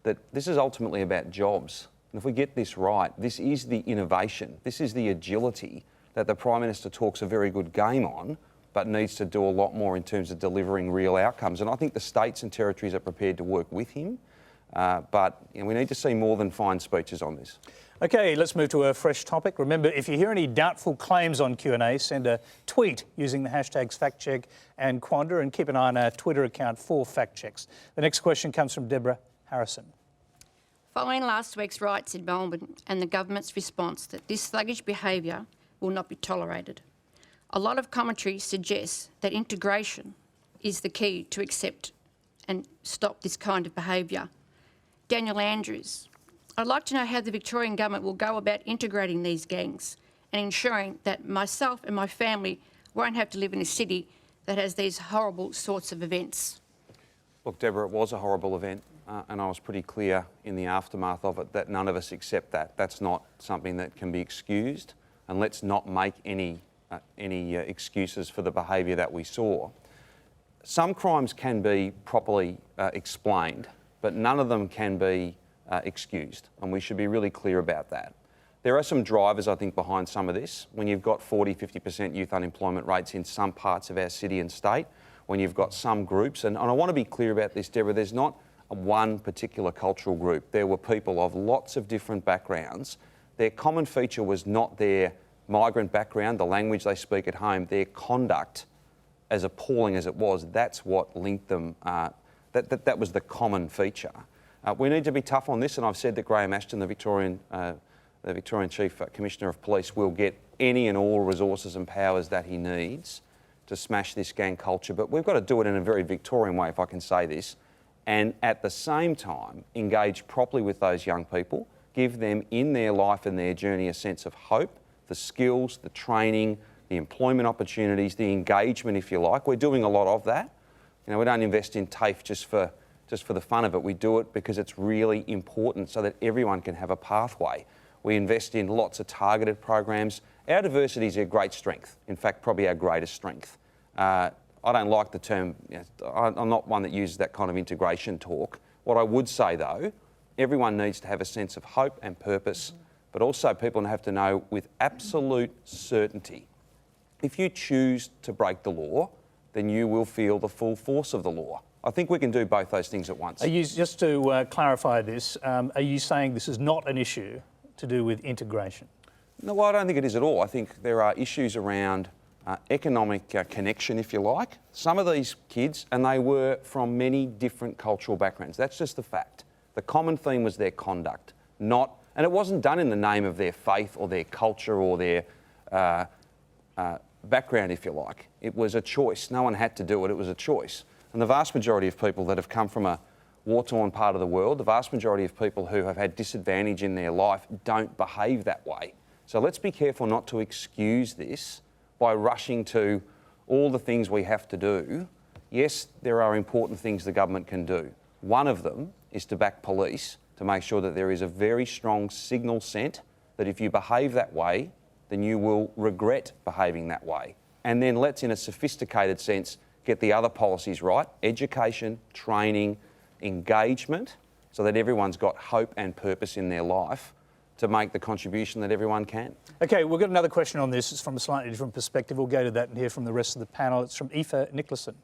that this is ultimately about jobs. And if we get this right, this is the innovation, this is the agility that the Prime Minister talks a very good game on, but needs to do a lot more in terms of delivering real outcomes. And I think the states and territories are prepared to work with him, but we need to see more than fine speeches on this. Okay, let's move to a fresh topic. Remember, if you hear any doubtful claims on Q&A, send a tweet using the hashtags FactCheck and Quanda, and keep an eye on our Twitter account for fact checks. The next question comes from Deborah Harrison. Following last week's riots in Melbourne and the government's response that this sluggish behaviour will not be tolerated, a lot of commentary suggests that integration is the key to accept and stop this kind of behaviour. Daniel Andrews, I'd like to know how the Victorian government will go about integrating these gangs and ensuring that myself and my family won't have to live in a city that has these horrible sorts of events. Look, Deborah, it was a horrible event. And I was pretty clear in the aftermath of it that none of us accept that. That's not something that can be excused, and let's not make any excuses for the behaviour that we saw. Some crimes can be properly explained, but none of them can be excused, and we should be really clear about that. There are some drivers, I think, behind some of this. When you've got 40–50% youth unemployment rates in some parts of our city and state, when you've got some groups, and I want to be clear about this, Deborah, there's not one particular cultural group. There were people of lots of different backgrounds. Their common feature was not their migrant background, the language they speak at home, their conduct, as appalling as it was, that's what linked them, that was the common feature. We need to be tough on this, and I've said that Graham Ashton, the Victorian Chief Commissioner of Police, will get any and all resources and powers that he needs to smash this gang culture, but we've got to do it in a very Victorian way, if I can say this, and at the same time engage properly with those young people, give them in their life and their journey a sense of hope, the skills, the training, the employment opportunities, the engagement, if you like. We're doing a lot of that. You know, we don't invest in TAFE just for the fun of it. We do it because it's really important so that everyone can have a pathway. We invest in lots of targeted programs. Our diversity is our great strength, in fact, probably our greatest strength. I don't like the term, I'm not one that uses that kind of integration talk. What I would say though, everyone needs to have a sense of hope and purpose, but also people have to know with absolute certainty, if you choose to break the law, then you will feel the full force of the law. I think we can do both those things at once. Just to clarify this, are you saying this is not an issue to do with integration? No, well, I don't think it is at all. I think there are issues around economic connection, if you like. Some of these kids, and they were from many different cultural backgrounds. That's just the fact. The common theme was their conduct, and it wasn't done in the name of their faith or their culture or their background, if you like. It was a choice. No one had to do it. It was a choice. And the vast majority of people that have come from a war-torn part of the world, the vast majority of people who have had disadvantage in their life don't behave that way. So let's be careful not to excuse this by rushing to all the things we have to do yes, there are important things the government can do. One of them is to back police to make sure that there is a very strong signal sent that if you behave that way, then you will regret behaving that way. And then let's, in a sophisticated sense, get the other policies right: education, training, engagement, so that everyone's got hope and purpose in their life to make the contribution that everyone can. Okay, we've got another question on this. It's from a slightly different perspective. We'll go to that and hear from the rest of the panel. It's from Aoife Nicholson.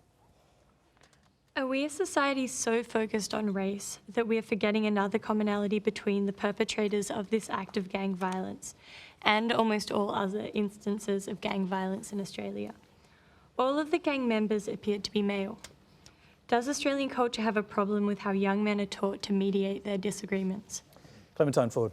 Are we as society so focused on race that we are forgetting another commonality between the perpetrators of this act of gang violence and almost all other instances of gang violence in Australia? All of the gang members appeared to be male. Does Australian culture have a problem with how young men are taught to mediate their disagreements? Clementine Ford.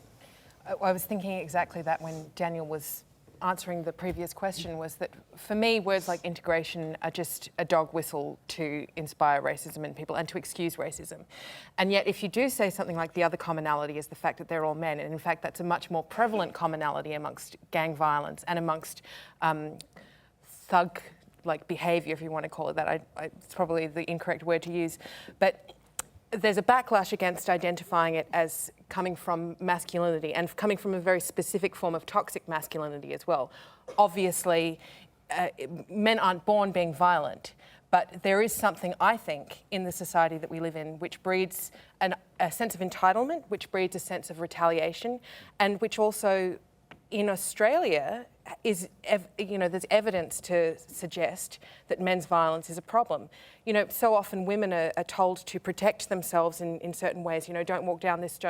I was thinking exactly that when Daniel was answering the previous question, was that for me, words like integration are just a dog whistle to inspire racism in people and to excuse racism. And yet if you do say something like the other commonality is the fact that they're all men, and in fact that's a much more prevalent commonality amongst gang violence and amongst thug-like behaviour, if you want to call it that. It's probably the incorrect word to use. But there's a backlash against identifying it as coming from masculinity and coming from a very specific form of toxic masculinity as well. Obviously, men aren't born being violent, but there is something, I think, in the society that we live in which breeds a sense of entitlement, which breeds a sense of retaliation, and which also, in Australia, is, there's evidence to suggest that men's violence is a problem. So often women are told to protect themselves in certain ways. Don't walk down this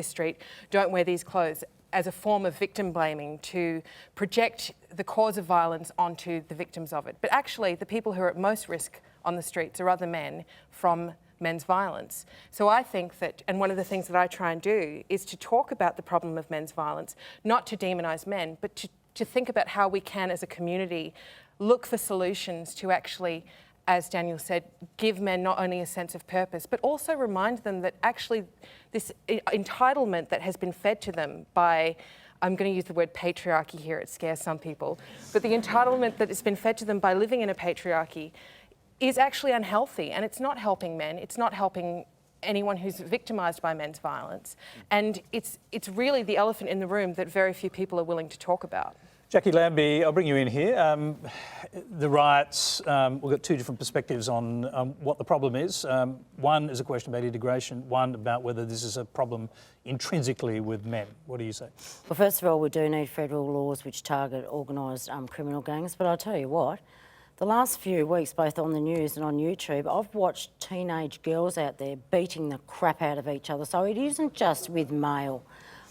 street, don't wear these clothes, as a form of victim blaming to project the cause of violence onto the victims of it. But actually, the people who are at most risk on the streets are other men from men's violence. So I think that, and one of the things that I try and do is to talk about the problem of men's violence, not to demonise men, but to think about how we can, as a community, look for solutions to actually, as Daniel said, give men not only a sense of purpose, but also remind them that actually this entitlement that has been fed to them by, I'm going to use the word patriarchy here, it scares some people, but the entitlement that has been fed to them by living in a patriarchy is actually unhealthy, and it's not helping men, it's not helping anyone who's victimised by men's violence, and it's really the elephant in the room that very few people are willing to talk about. Jacqui Lambie, I'll bring you in here. The riots, we've got two different perspectives on what the problem is. One is a question about integration, one about whether this is a problem intrinsically with men. What do you say? Well, first of all, we do need federal laws which target organised criminal gangs, but I'll tell you what, the last few weeks, both on the news and on YouTube, I've watched teenage girls out there beating the crap out of each other. So it isn't just with male.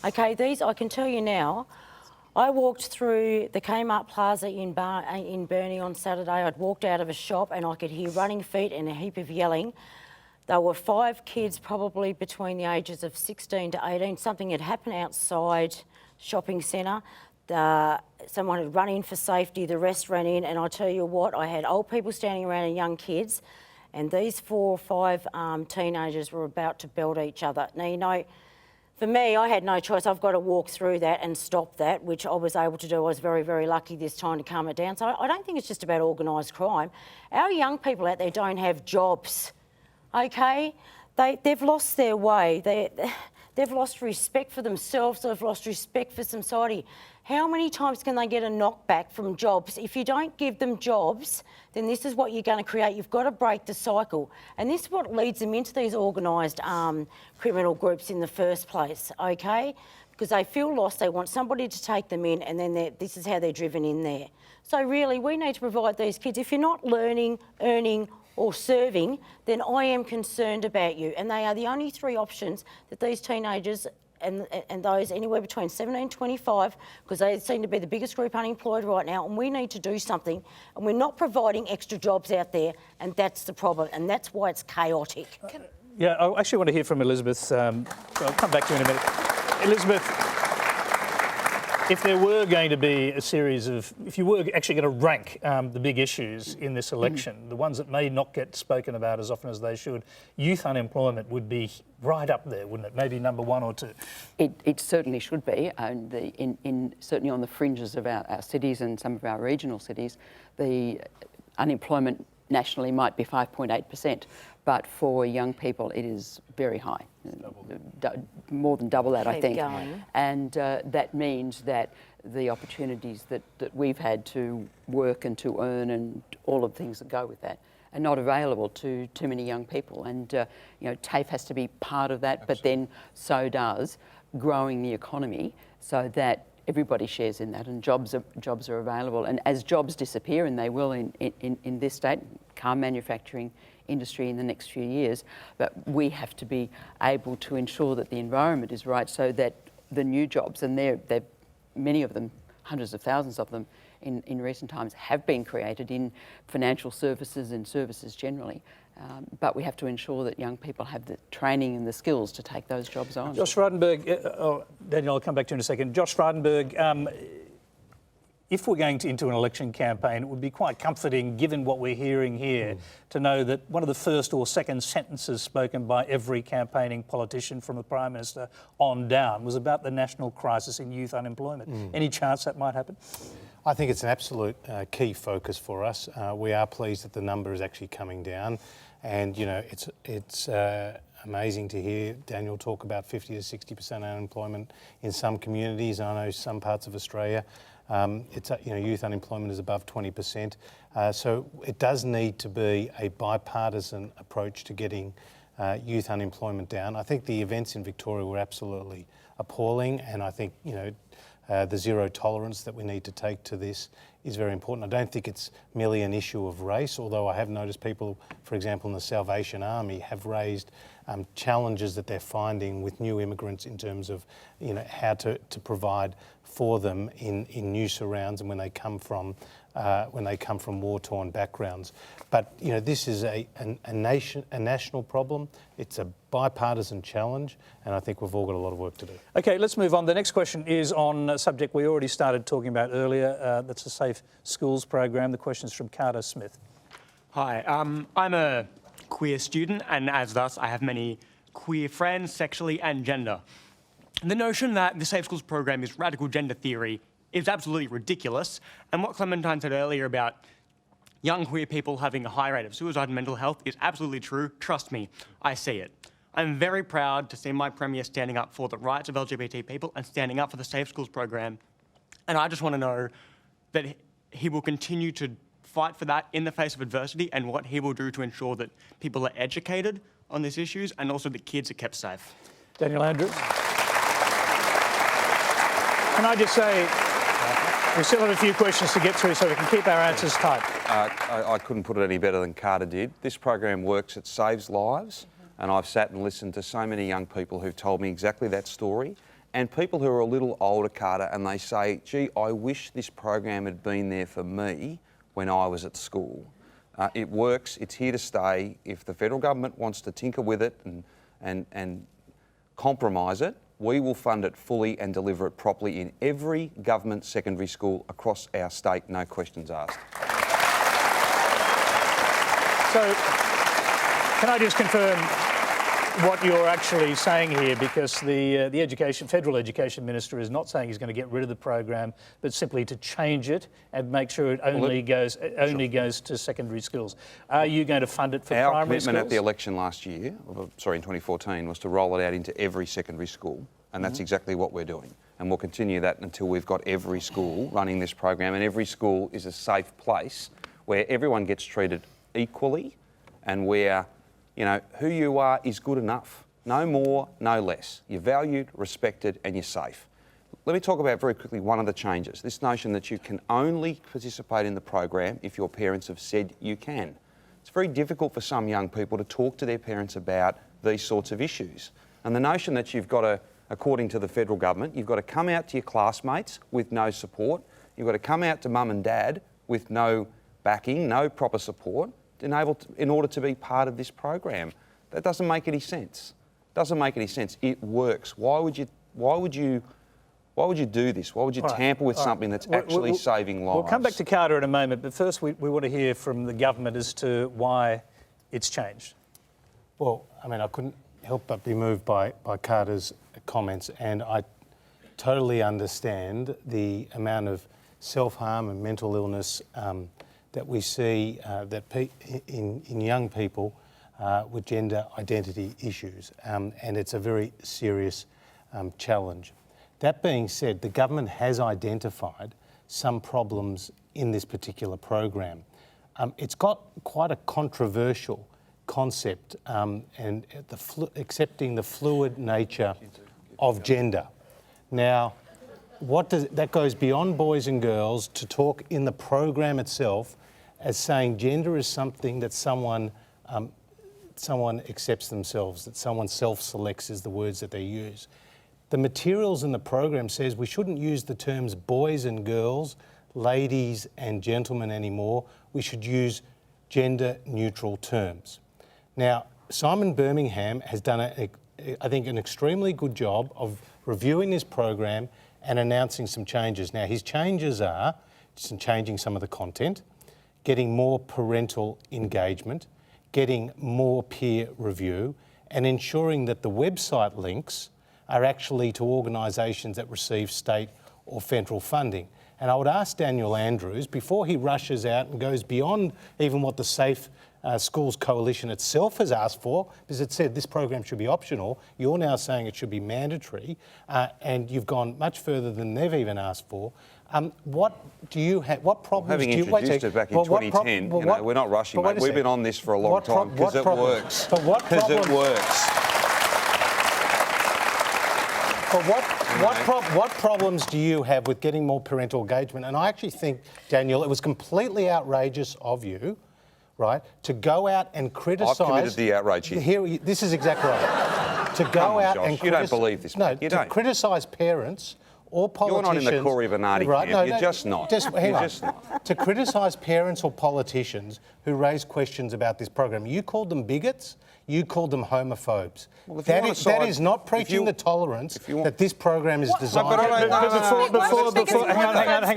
Okay, I can tell you now, I walked through the Kmart Plaza in Burnie on Saturday. I'd walked out of a shop and I could hear running feet and a heap of yelling. There were 5 kids, probably between the ages of 16 to 18. Something had happened outside shopping centre. Someone had run in for safety, the rest ran in, and I tell you what, I had old people standing around and young kids, and these 4 or 5 teenagers were about to belt each other. Now, for me, I had no choice. I've got to walk through that and stop that, which I was able to do. I was very, very lucky this time to calm it down. So I don't think it's just about organised crime. Our young people out there don't have jobs, okay? They've lost their way. They've lost respect for themselves. They've lost respect for society. How many times can they get a knockback from jobs? If you don't give them jobs, then this is what you're going to create. You've got to break the cycle. And this is what leads them into these organised criminal groups in the first place, okay? Because they feel lost, they want somebody to take them in, and then this is how they're driven in there. So really, we need to provide these kids. If you're not learning, earning, or serving, then I am concerned about you. And they are the only 3 options that these teenagers and those anywhere between 17 and 25, because they seem to be the biggest group unemployed right now, and we need to do something. And we're not providing extra jobs out there, and that's the problem, and that's why it's chaotic. Yeah, I actually want to hear from Elizabeth. I'll come back to you in a minute. Elizabeth, if there were going to be a series of, if you were actually going to rank the big issues in this election, the ones that may not get spoken about as often as they should, youth unemployment would be right up there, wouldn't it? Maybe number 1 or 2. It certainly should be. Certainly on the fringes of our cities and some of our regional cities, the unemployment nationally might be 5.8%, but for young people it is very high, more than double that, I Keep think. going. And that means that the opportunities that we've had to work and to earn and all of the things that go with that are not available to too many young people. And TAFE has to be part of that, but then so does growing the economy so that everybody shares in that and jobs are available. And as jobs disappear, and they will in this state, car manufacturing industry in the next few years, but we have to be able to ensure that the environment is right so that the new jobs, and they're many of them, hundreds of thousands of them in recent times, have been created in financial services and services generally. But we have to ensure that young people have the training and the skills to take those jobs on. Josh Frydenberg, Daniel, I'll come back to you in a second. Josh Frydenberg, if we're going into an election campaign, it would be quite comforting, given what we're hearing here, to know that one of the first or second sentences spoken by every campaigning politician from the Prime Minister on down was about the national crisis in youth unemployment. Any chance that might happen? I think it's an absolute key focus for us. We are pleased that the number is actually coming down, and it's amazing to hear Daniel talk about 50 to 60% unemployment in some communities. I know some parts of Australia, youth unemployment is above 20%. So it does need to be a bipartisan approach to getting youth unemployment down. I think the events in Victoria were absolutely appalling, and I think the zero tolerance that we need to take to this is very important. I don't think it's merely an issue of race, although I have noticed people, for example, in the Salvation Army have raised challenges that they're finding with new immigrants in terms of how to provide for them in new surrounds and when they come from war-torn backgrounds. But this is a national problem. It's a bipartisan challenge, and I think we've all got a lot of work to do. Okay, let's move on. The next question is on a subject we already started talking about earlier. That's the Safe Schools program. The question's from Carter Smith. Hi, I'm a queer student, and as thus I have many queer friends, sexually and gender. The notion that the Safe Schools program is radical gender theory is absolutely ridiculous, and what Clementine said earlier about young queer people having a high rate of suicide and mental health is absolutely true. Trust me, I see it. I'm very proud to see my Premier standing up for the rights of LGBT people and standing up for the Safe Schools program, and I just want to know that he will continue to fight for that in the face of adversity, and what he will do to ensure that people are educated on these issues and also that kids are kept safe. Daniel Andrews. Can I just say, we still have a few questions to get through, so we can keep our answers tight. I couldn't put it any better than Carter did. This program works, it saves lives, and I've sat and listened to so many young people who've told me exactly that story, and people who are a little older, Carter, and they say, gee, I wish this program had been there for me when I was at school. It works, it's here to stay. If the federal government wants to tinker with it and compromise it, we will fund it fully and deliver it properly in every government secondary school across our state, no questions asked. So, can I just confirm what you're actually saying here, because the federal education minister is not saying he's going to get rid of the program, but simply to change it and make sure it only goes to secondary schools. Are you going to fund it for primary schools? Our commitment at the election last year, in 2014, was to roll it out into every secondary school, and that's exactly what we're doing. And we'll continue that until we've got every school running this program, and every school is a safe place where everyone gets treated equally, and where who you are is good enough. No more, no less. You're valued, respected, and you're safe. Let me talk about very quickly one of the changes. This notion that you can only participate in the program if your parents have said you can. It's very difficult for some young people to talk to their parents about these sorts of issues. And the notion that you've got to, according to the federal government, you've got to come out to your classmates with no support, you've got to come out to mum and dad with no backing, no proper support, in order to be part of this program. That doesn't make any sense. Doesn't make any sense. It works. Why would you do this? Why would you tamper with something that's actually saving lives? We'll come back to Carter in a moment, but first we want to hear from the government as to why it's changed. Well, I couldn't help but be moved by Carter's comments, and I totally understand the amount of self-harm and mental illness that we see in young people with gender identity issues, and it's a very serious challenge. That being said, the government has identified some problems in this particular program. It's got quite a controversial concept, and accepting the fluid nature of gender. Now, that goes beyond boys and girls to talk in the program itself as saying gender is something that someone accepts themselves, that someone self-selects is the words that they use. The materials in the program says we shouldn't use the terms boys and girls, ladies and gentlemen anymore. We should use gender-neutral terms. Now, Simon Birmingham has done, I think, an extremely good job of reviewing this program and announcing some changes. Now, his changes are changing some of the content, getting more parental engagement, getting more peer review, and ensuring that the website links are actually to organisations that receive state or federal funding. And I would ask Daniel Andrews, before he rushes out and goes beyond even what the Safe Schools Coalition itself has asked for, because it said this program should be optional, you're now saying it should be mandatory, and you've gone much further than they've even asked for. What do you have? What problems do you? Having introduced it back in 2010, we're not rushing, mate. We've been on this for a long time because it works. Because it works. But what problems do you have with getting more parental engagement? And I actually think, Daniel, it was completely outrageous of you, right, to go out and criticise... I've committed the outrage here. This is exactly right. To go out and... You don't believe this, mate. You don't. To criticise parents or politicians... You're not in the Corey Bernardi camp. No, you're just not. Hang on. To criticise parents or politicians who raise questions about this program. You called them bigots. You called them homophobes. Well, that is not preaching the tolerance that this program is designed. Hang on.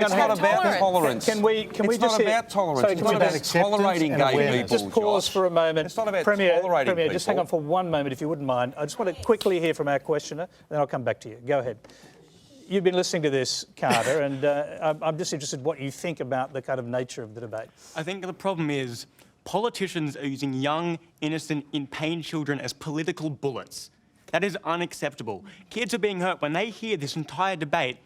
It's not about tolerance. Can we just about tolerance. It's about tolerating gay people. Just pause for a moment. It's not about tolerating people. Just hang on for one moment, if you wouldn't mind. I just want to quickly hear from our questioner, then I'll come back to you. Go ahead. You've been listening to this, Carter, and I'm just interested in what you think about the kind of nature of the debate. I think the problem is politicians are using young, innocent, in-pain children as political bullets. That is unacceptable. Kids are being hurt when they hear this entire debate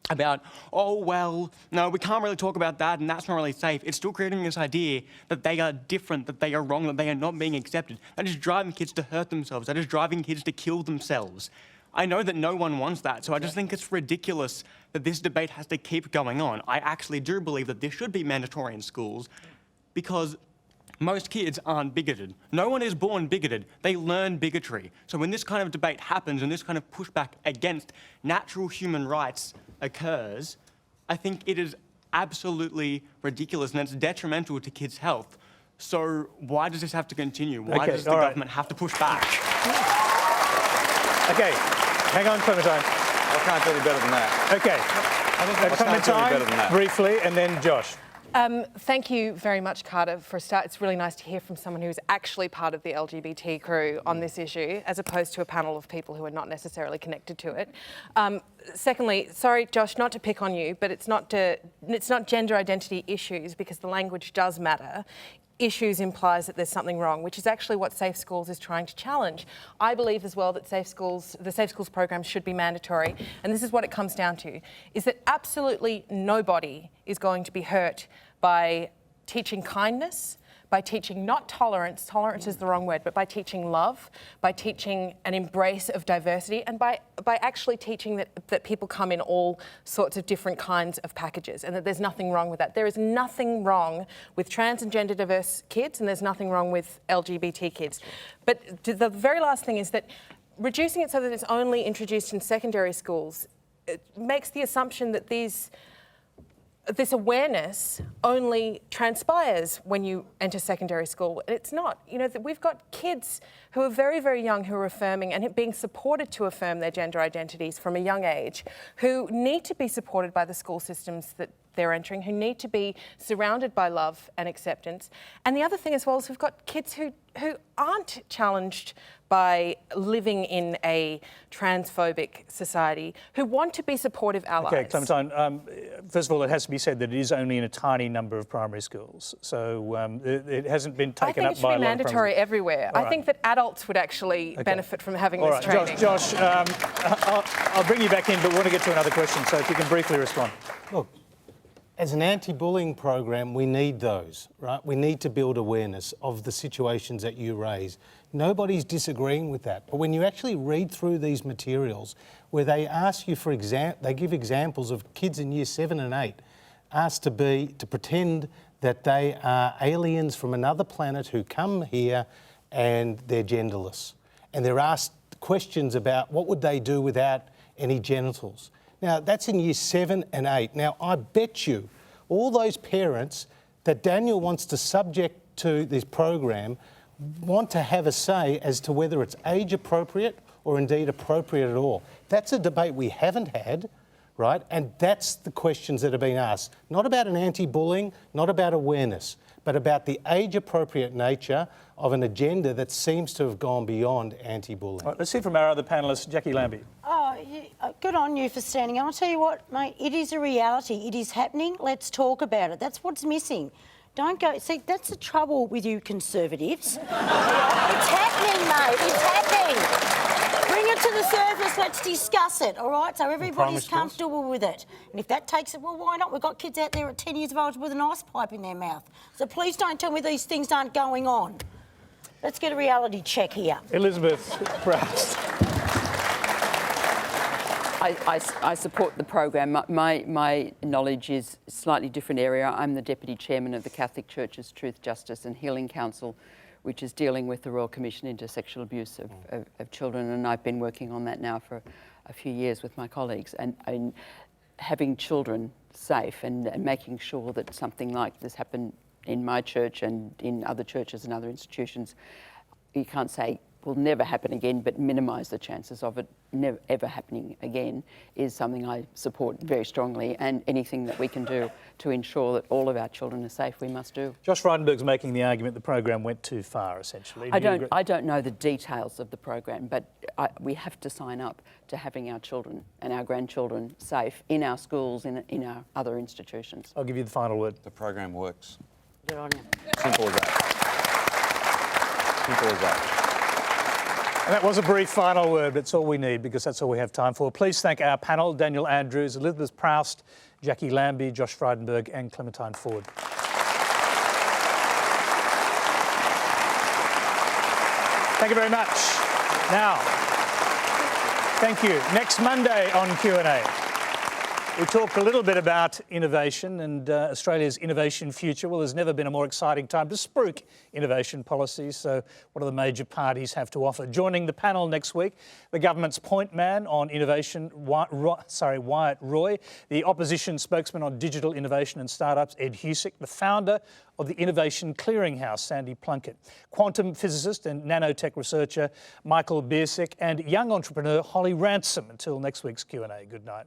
about, oh, well, no, we can't really talk about that and that's not really safe. It's still creating this idea that they are different, that they are wrong, that they are not being accepted. That is driving kids to hurt themselves. That is driving kids to kill themselves. I know that no one wants that, so I just think it's ridiculous that this debate has to keep going on. I actually do believe that this should be mandatory in schools because most kids aren't bigoted. No one is born bigoted. They learn bigotry. So when this kind of debate happens and this kind of pushback against natural human rights occurs, I think it is absolutely ridiculous and it's detrimental to kids' health. So why does this have to continue? Why does the government have to push back? Okay, hang on, Clementine. I can't do any better than that. Okay, Clementine, briefly, and then Josh. Thank you very much, Carter, for a start. It's really nice to hear from someone who's actually part of the LGBT crew on this issue, as opposed to a panel of people who are not necessarily connected to it. Secondly, sorry, Josh, not to pick on you, but it's not gender identity issues, because the language does matter. Issues implies that there's something wrong, which is actually what Safe Schools is trying to challenge. I believe as well that the Safe Schools program should be mandatory, and this is what it comes down to, is that absolutely nobody is going to be hurt by teaching kindness, by teaching not tolerance is the wrong word, but by teaching love, by teaching an embrace of diversity, and by actually teaching that people come in all sorts of different kinds of packages, and that there's nothing wrong with that. There is nothing wrong with trans and gender diverse kids, and there's nothing wrong with LGBT kids. But the very last thing is that reducing it so that it's only introduced in secondary schools, it makes the assumption that this awareness only transpires when you enter secondary school. It's not. You know, we've got kids who are very, very young who are affirming and being supported to affirm their gender identities from a young age, who need to be supported by the school systems that they're entering who need to be surrounded by love and acceptance. And the other thing as well is we've got kids who aren't challenged by living in a transphobic society, who want to be supportive allies. Okay, Clementine, first of all, it has to be said that it is only in a tiny number of primary schools, so it hasn't been taken up by a lot of I think it should be mandatory everywhere. All right. I think that adults would actually benefit from having this training. Josh, I'll bring you back in, but want to get to another question, so if you can briefly respond. Look, as an anti-bullying program, we need those, right? We need to build awareness of the situations that you raise. Nobody's disagreeing with that. But when you actually read through these materials where they ask you for they give examples of kids in year 7 and 8 asked to pretend that they are aliens from another planet who come here and they're genderless. And they're asked questions about what would they do without any genitals. Now, that's in year 7 and 8. Now, I bet you all those parents that Daniel wants to subject to this program want to have a say as to whether it's age appropriate or indeed appropriate at all. That's a debate we haven't had, right? And that's the questions that have been asked. Not about an anti-bullying, not about awareness, but about the age-appropriate nature of an agenda that seems to have gone beyond anti-bullying. Right, let's hear from our other panellist, Jacqui Lambie. Oh, good on you for standing up. I'll tell you what, mate, it is a reality. It is happening. Let's talk about it. That's what's missing. Don't go... See, that's the trouble with you Conservatives. It's happening, mate. It's happening. Bring it to the surface. Let's discuss it, all right? So everybody's comfortable with it. And if that takes it, well, why not? We've got kids out there at 10 years of age with an ice pipe in their mouth. So please don't tell me these things aren't going on. Let's get a reality check here. Elizabeth Proust. I support the program. My knowledge is a slightly different area. I'm the Deputy Chairman of the Catholic Church's Truth, Justice and Healing Council, which is dealing with the Royal Commission into Sexual Abuse of Children, and I've been working on that now for a few years with my colleagues. And having children safe and making sure that something like this happened in my church and in other churches and other institutions, you can't say will never happen again, but minimise the chances of it never ever happening again is something I support very strongly, and anything that we can do to ensure that all of our children are safe, we must do. Josh Frydenberg's making the argument the program went too far, essentially. I don't know the details of the program, but we have to sign up to having our children and our grandchildren safe in our schools, in our other institutions. I'll give you the final word. The program works. Good on you. Simple as that. Simple as that. And that was a brief final word, but it's all we need because that's all we have time for. Please thank our panel, Daniel Andrews, Elizabeth Proust, Jacqui Lambie, Josh Frydenberg and Clementine Ford. Thank you very much. Now, thank you. Next Monday on Q&A, we talked a little bit about innovation and Australia's innovation future. Well, there's never been a more exciting time to spruik innovation policies. So what do the major parties have to offer? Joining the panel next week, the government's point man on innovation, Wyatt Roy, the opposition spokesman on digital innovation and startups, Ed Husick, the founder of the Innovation Clearinghouse, Sandy Plunkett, quantum physicist and nanotech researcher, Michael Biersick, and young entrepreneur, Holly Ransom. Until next week's Q&A, good night.